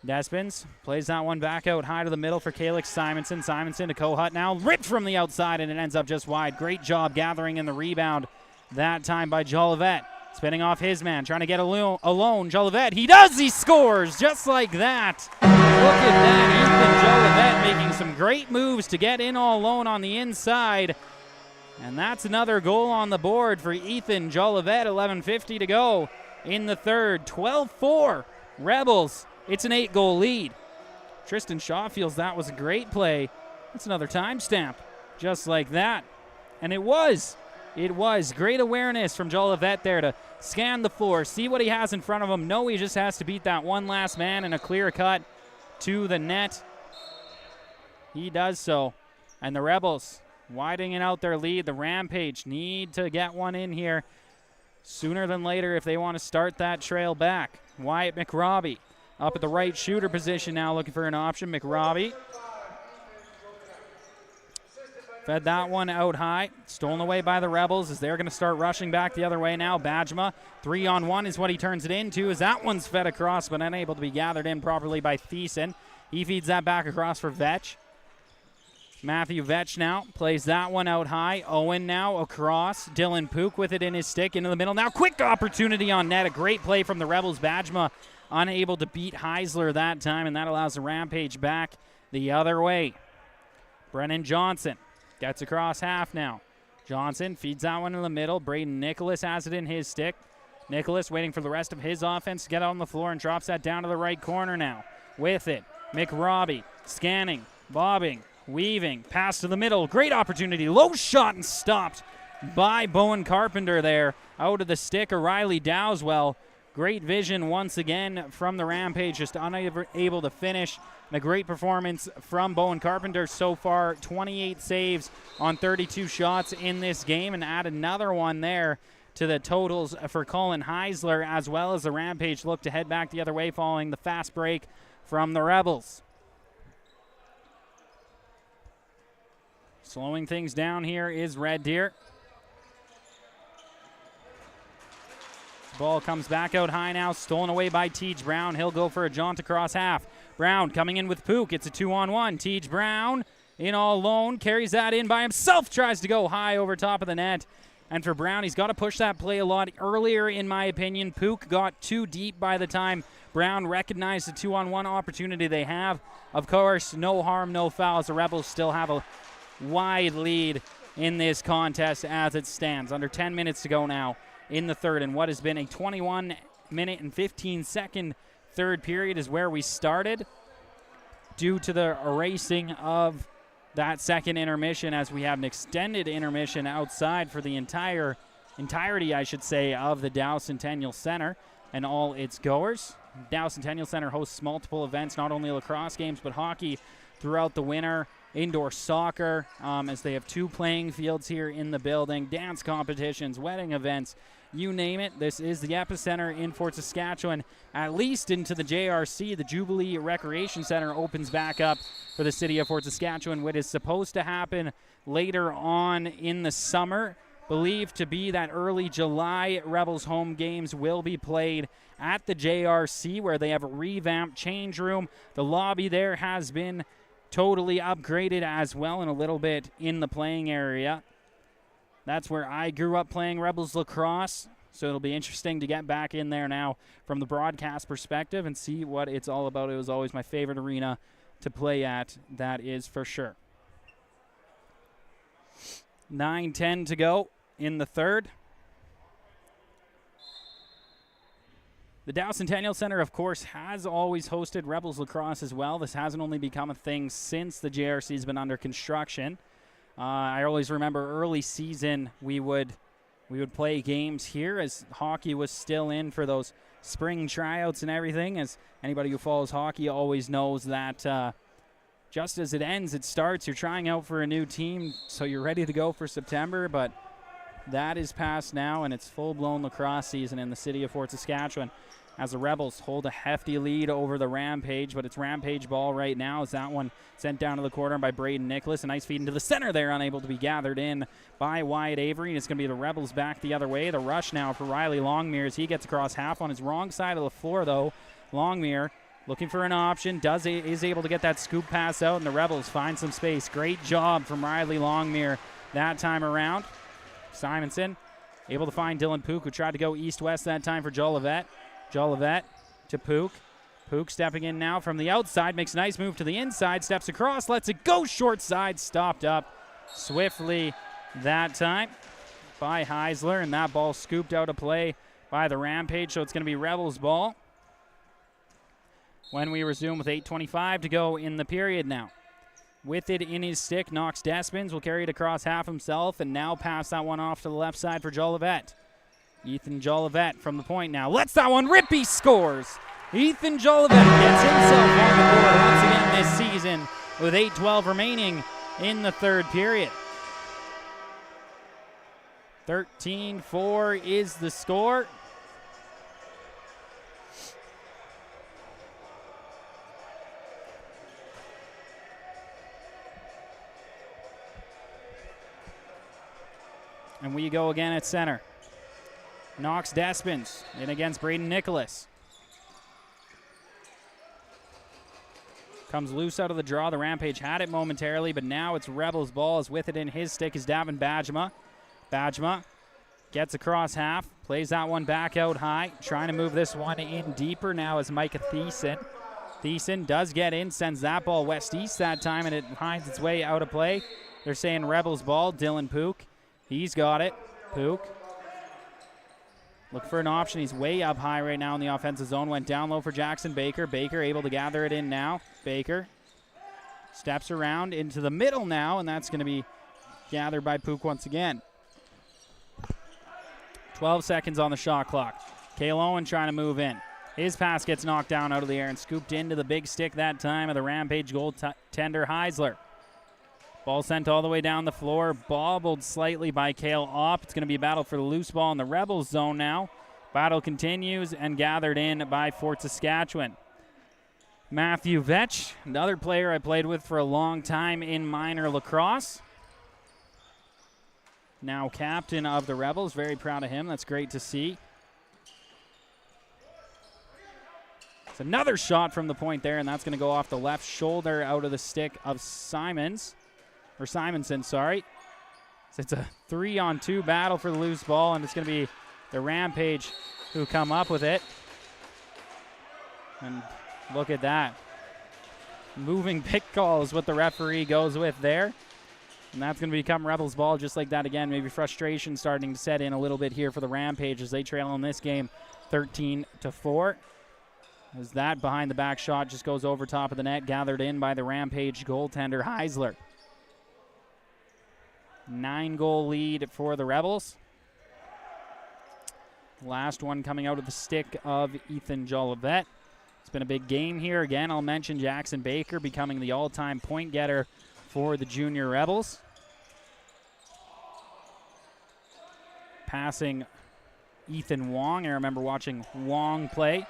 Despins plays that one back out high to the middle for Calix Simonson. Simonson to Kohut now, ripped from the outside, and it ends up just wide. Great job gathering in the rebound that time by Jolivet. Spinning off his man, trying to get alone. Jolivet, he does, he scores just like that. Look at that, Ethan Jolivet making some great moves to get in all alone on the inside. And that's another goal on the board for Ethan Jolivet. 11:50 to go in the third. 12-4 Rebels. It's an 8-goal lead. Tristan Shaw feels that was a great play. That's another timestamp, just like that. And it was. It was. Great awareness from Jolivet there to scan the floor, see what he has in front of him. No, he just has to beat that one last man in a clear cut to the net. He does so. And the Rebels widening out their lead. The Rampage need to get one in here sooner than later if they want to start that trail back. Wyatt McRobbie up at the right shooter position now, looking for an option. McRobbie fed that one out high. Stolen away by the Rebels as they're going to start rushing back the other way now. Bajma, 3-on-1 is what he turns it into, as that one's fed across but unable to be gathered in properly by Thiessen. He feeds that back across for Vetch. Matthew Vetch now plays that one out high. Owen now across. Dylan Pook with it in his stick into the middle. Now quick opportunity on net. A great play from the Rebels. Bajma unable to beat Heisler that time, and that allows the Rampage back the other way. Brennan Johnson gets across half now. Johnson feeds that one in the middle. Braden Nicholas has it in his stick. Nicholas waiting for the rest of his offense to get on the floor and drops that down to the right corner now. With it, McRobbie scanning, bobbing, weaving, pass to the middle. Great opportunity. Low shot and stopped by Bowen Carpenter there. Out of the stick, O'Reilly Dowswell. Great vision once again from the Rampage, just unable to finish. And a great performance from Bowen Carpenter so far. 28 saves on 32 shots in this game, and add another one there to the totals for Colin Heisler, as well as the Rampage look to head back the other way following the fast break from the Rebels. Slowing things down here is Red Deer. Ball comes back out high now, stolen away by Teej Brown. He'll go for a jaunt across half. Brown coming in with Pook. It's a 2-on-1. Teej Brown in all alone, carries that in by himself, tries to go high over top of the net. And for Brown, he's got to push that play a lot earlier, in my opinion. Pook got too deep by the time Brown recognized the 2-on-1 opportunity they have. Of course, no harm, no foul, as the Rebels still have a wide lead in this contest as it stands. Under 10 minutes to go now in the third, and what has been a 21-minute and 15-second third period is where we started, due to the erasing of that second intermission, as we have an extended intermission outside for the entirety, I should say, of the Dow Centennial Center and all its goers. Dow Centennial Center hosts multiple events, not only lacrosse games, but hockey throughout the winter, indoor soccer, as they have 2 playing fields here in the building, dance competitions, wedding events, you name it. This is the epicenter in Fort Saskatchewan, at least into the JRC. The Jubilee Recreation Center opens back up for the city of Fort Saskatchewan, which is supposed to happen later on in the summer. Believed to be that early July Rebels home games will be played at the JRC, where they have a revamped change room. The lobby there has been totally upgraded as well, and a little bit in the playing area. That's where I grew up playing Rebels lacrosse, so it'll be interesting to get back in there now from the broadcast perspective and see what it's all about. It was always my favorite arena to play at, that is for sure. 9:10 to go in the third. The Dow Centennial Center, of course, has always hosted Rebels lacrosse as well. This hasn't only become a thing since the JRC's been under construction. I always remember early season we would play games here as hockey was still in for those spring tryouts and everything. As anybody who follows hockey always knows that just as it ends, it starts. You're trying out for a new team, so you're ready to go for September, but that is past now, and it's full-blown lacrosse season in the city of Fort Saskatchewan as the Rebels hold a hefty lead over the Rampage, but it's Rampage ball right now as that one sent down to the corner by Braden Nicholas. A nice feed into the center there, unable to be gathered in by Wyatt Avery, and it's going to be the Rebels back the other way. The rush now for Riley Longmire as he gets across half on his wrong side of the floor, though. Longmire looking for an option, is able to get that scoop pass out, and the Rebels find some space. Great job from Riley Longmire that time around. Simonson able to find Dylan Pook, who tried to go east-west that time for Jolivet. Jolivet to Pook. Pook stepping in now from the outside, makes a nice move to the inside, steps across, lets it go short side, stopped up swiftly that time by Heisler, and that ball scooped out of play by the Rampage, so it's going to be Rebels ball when we resume with 8:25 to go in the period now. With it in his stick, Knox Despins will carry it across half himself and now pass that one off to the left side for Jolivet. Ethan Jolivet from the point now. Lets that one rip. He scores. Ethan Jolivet gets himself on the board once again this season with 8:12 remaining in the third period. 13-4 is the score. And we go again at center. Knox Despins in against Braden Nicholas. Comes loose out of the draw. The Rampage had it momentarily, but now it's Rebels ball. As with it in his stick is Davin Bajma. Bajma gets across half, plays that one back out high, trying to move this one in deeper now as Micah Thiessen. Thiessen does get in, sends that ball west-east that time, and it finds its way out of play. They're saying Rebels ball. Dylan Pook, he's got it. Pook. Look for an option. He's way up high right now in the offensive zone. Went down low for Jackson Baker. Baker able to gather it in now. Baker steps around into the middle now, and that's going to be gathered by Pook once again. 12 seconds on the shot clock. Cale Owen trying to move in. His pass gets knocked down out of the air and scooped into the big stick that time of the Rampage goaltender Heisler. Ball sent all the way down the floor, bobbled slightly by Cale Opp. It's going to be a battle for the loose ball in the Rebels zone now. Battle continues and gathered in by Fort Saskatchewan. Matthew Vetch, another player I played with for a long time in minor lacrosse. Now captain of the Rebels. Very proud of him. That's great to see. It's another shot from the point there, and that's going to go off the left shoulder out of the stick of Simonson, sorry. So it's a 3-on-2 battle for the loose ball, and it's going to be the Rampage who come up with it. And look at that. Moving pick call is what the referee goes with there. And that's going to become Rebels ball just like that again. Maybe frustration starting to set in a little bit here for the Rampage as they trail in this game 13-4. As that behind the back shot just goes over top of the net, gathered in by the Rampage goaltender Heisler. 9-goal lead for the Rebels. Last one coming out of the stick of Ethan Jolivet. It's been a big game here. Again, I'll mention Jackson Baker becoming the all-time point getter for the Junior Rebels. Passing Ethan Wong. I remember watching Wong play.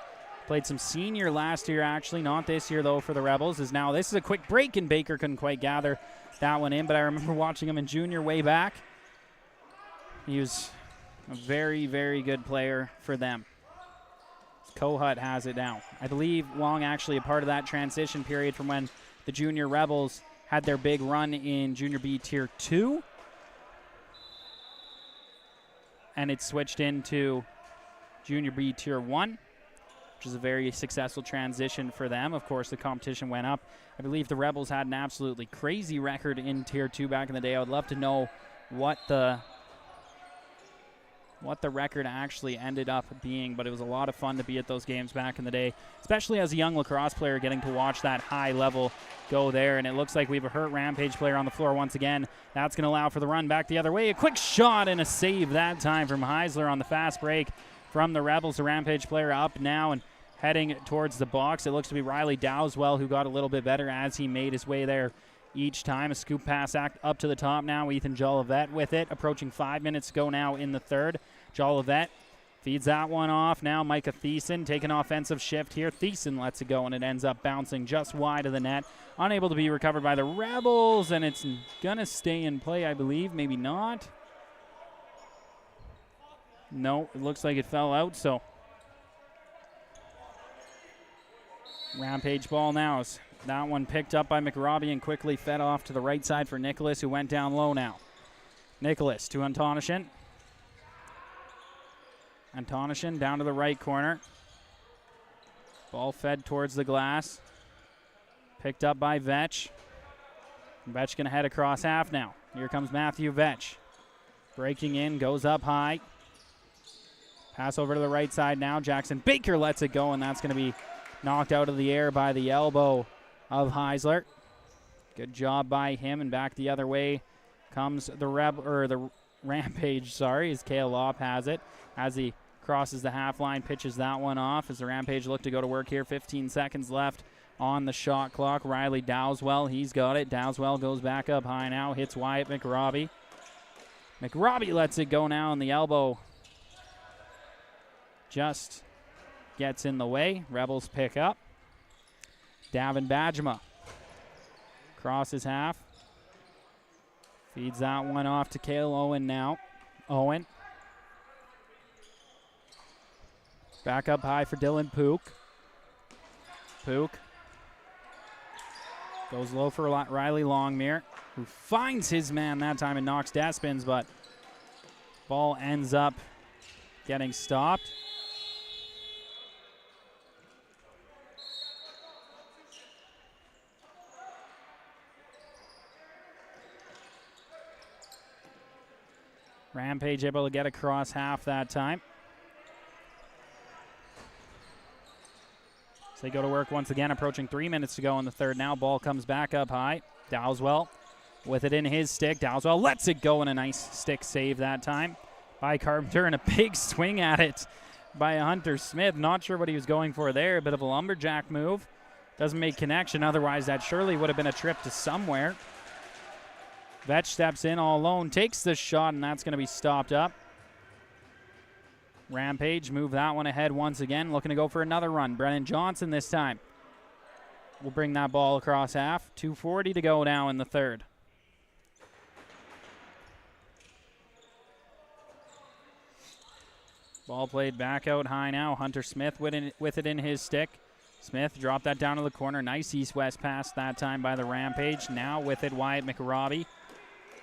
Played some senior last year, actually. Not this year, though, for the Rebels. This is a quick break, and Baker couldn't quite gather that one in, but I remember watching him in junior way back. He was a very, very good player for them. Kohut has it now. I believe Wong actually a part of that transition period from when the Junior Rebels had their big run in Junior B Tier 2. And it switched into Junior B Tier 1, which is a very successful transition for them. Of course, the competition went up. I believe the Rebels had an absolutely crazy record in Tier 2 back in the day. I would love to know what the record actually ended up being, but it was a lot of fun to be at those games back in the day, especially as a young lacrosse player getting to watch that high level go there. And it looks like we have a hurt Rampage player on the floor once again. That's going to allow for the run back the other way. A quick shot and a save that time from Heisler on the fast break from the Rebels. The Rampage player up now, and heading towards the box. It looks to be Riley Dowswell who got a little bit better as he made his way there each time. A scoop pass up to the top now. Ethan Jolivet with it. Approaching 5 minutes to go now in the third. Jolivet feeds that one off. Now Micah Thiessen taking an offensive shift here. Thiessen lets it go, and it ends up bouncing just wide of the net. Unable to be recovered by the Rebels, and it's going to stay in play, I believe. Maybe not. No, it looks like it fell out, so Rampage ball now. That one picked up by McRobbie and quickly fed off to the right side for Nicholas, who went down low now. Nicholas to Antonishin. Antonishin down to the right corner. Ball fed towards the glass. Picked up by Vetch. Vetch going to head across half now. Here comes Matthew Vetch. Breaking in, goes up high. Pass over to the right side now. Jackson Baker lets it go, and that's going to be knocked out of the air by the elbow of Heisler. Good job by him, and back the other way comes the Rampage, as Kale Lopp has it. As he crosses the half line, pitches that one off as the Rampage look to go to work here. 15 seconds left on the shot clock. Riley Dowswell, he's got it. Dowswell goes back up high now, hits Wyatt McRobbie. McRobbie lets it go now, and the elbow just gets in the way. Rebels pick up. Davin Bajema crosses half. Feeds that one off to Cale Owen now. Owen. Back up high for Dylan Pook. Pook goes low for Riley Longmire, who finds his man that time and knocks Despins, but ball ends up getting stopped. Rampage able to get across half that time. So they go to work once again, approaching 3 minutes to go in the third now. Ball comes back up high. Dowswell with it in his stick. Dowswell lets it go, and a nice stick save that time by Carpenter, and a big swing at it by Hunter Smith. Not sure what he was going for there. A bit of a lumberjack move. Doesn't make connection. Otherwise, that surely would have been a trip to somewhere. Vetch steps in all alone, takes the shot, and that's going to be stopped up. Rampage move that one ahead once again, looking to go for another run. Brennan Johnson this time will bring that ball across half. 2:40 to go now in the third. Ball played back out high now. Hunter Smith with it in his stick. Smith dropped that down to the corner. Nice east-west pass that time by the Rampage. Now with it, Wyatt McRobbie.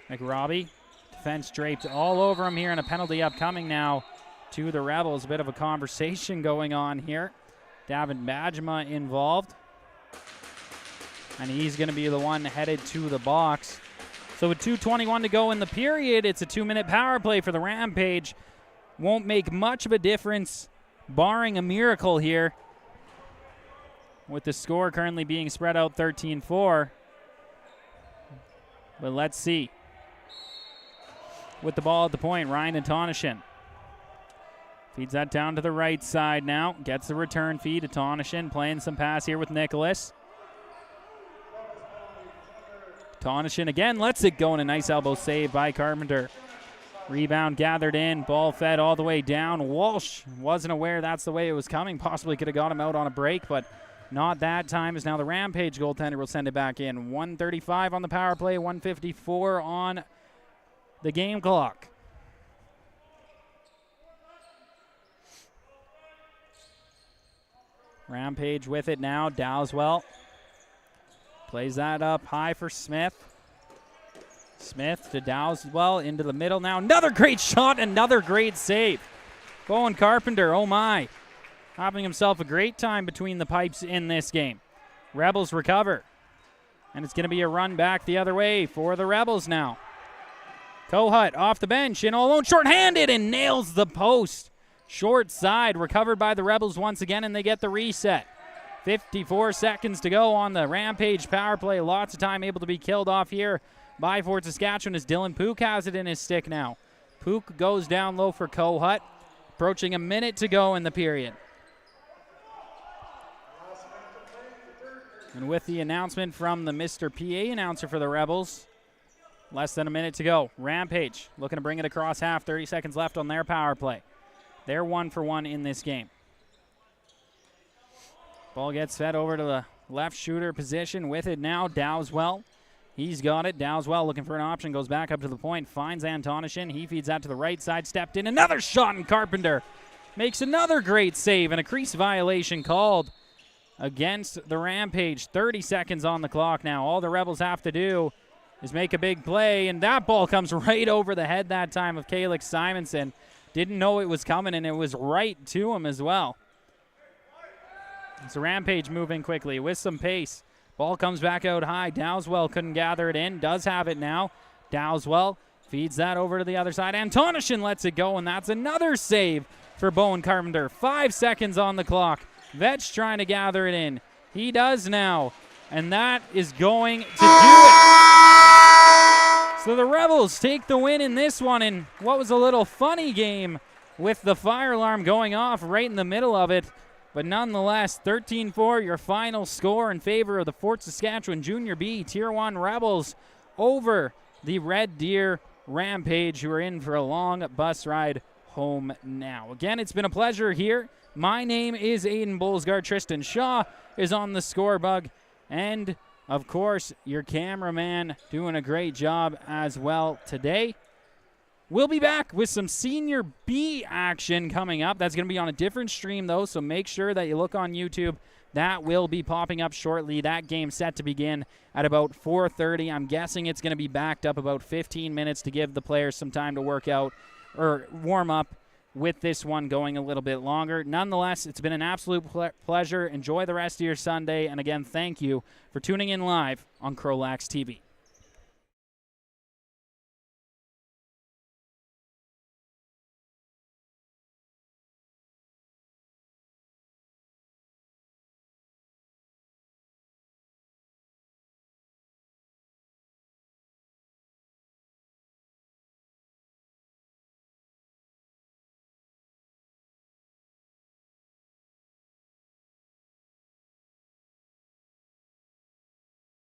McRobbie, defense draped all over him here, and a penalty upcoming now to the Rebels. A bit of a conversation going on here. Davin Bajema involved, and he's going to be the one headed to the box. So with 2:21 to go in the period, it's a 2-minute power play for the Rampage. Won't make much of a difference, barring a miracle here, with the score currently being spread out 13-4. But let's see. With the ball at the point, Ryan Antonishin feeds that down to the right side now. Gets the return feed. Antonishin playing some pass here with Nicholas. Antonishin again lets it go, and a nice elbow save by Carpenter. Rebound gathered in. Ball fed all the way down. Walsh wasn't aware that's the way it was coming. Possibly could have got him out on a break, but not that time, as now the Rampage goaltender will send it back in. 1:35 on the power play, 1:54 on the game clock. Rampage with it now. Dowswell plays that up high for Smith. Smith to Dowswell into the middle now. Another great shot, another great save. Bowen Carpenter, oh my. Having himself a great time between the pipes in this game. Rebels recover. And it's going to be a run back the other way for the Rebels now. Kohut off the bench, in all alone, short-handed, and nails the post. Short side, recovered by the Rebels once again, and they get the reset. 54 seconds to go on the Rampage power play. Lots of time able to be killed off here by Fort Saskatchewan as Dylan Pook has it in his stick now. Pook goes down low for Kohut. Approaching a minute to go in the period. And with the announcement from the Mr. PA announcer for the Rebels, less than a minute to go. Rampage looking to bring it across half, 30 seconds left on their power play. They're 1 for 1 in this game. Ball gets fed over to the left shooter position. With it now, Dowswell. He's got it. Dowswell looking for an option, goes back up to the point, finds Antonishin. He feeds out to the right side, stepped in. Another shot, and Carpenter makes another great save, and a crease violation called against the Rampage. 30 seconds on the clock now. All the Rebels have to do is make a big play, and that ball comes right over the head that time of Calix Simonson. Didn't know it was coming, and it was right to him as well. It's a Rampage moving quickly with some pace. Ball comes back out high. Dowswell couldn't gather it in. Does have it now. Dowswell feeds that over to the other side. Antonishin lets it go, and that's another save for Bowen Carpenter. 5 seconds on the clock. Vetch trying to gather it in. He does now, and that is going to do it. So the Rebels take the win in this one in what was a little funny game with the fire alarm going off right in the middle of it. But nonetheless, 13-4, your final score in favor of the Fort Saskatchewan Junior B Tier 1 Rebels over the Red Deer Rampage, who are in for a long bus ride home now. Again, it's been a pleasure here. My name is Aiden Bolsgaard. Tristan Shaw is on the score bug. And, of course, your cameraman doing a great job as well today. We'll be back with some Senior B action coming up. That's going to be on a different stream, though, so make sure that you look on YouTube. That will be popping up shortly. That game set to begin at about 4:30. I'm guessing it's going to be backed up about 15 minutes to give the players some time to work out or warm up, with this one going a little bit longer. Nonetheless, it's been an absolute pleasure. Enjoy the rest of your Sunday. And again, thank you for tuning in live on CROW LAX TV.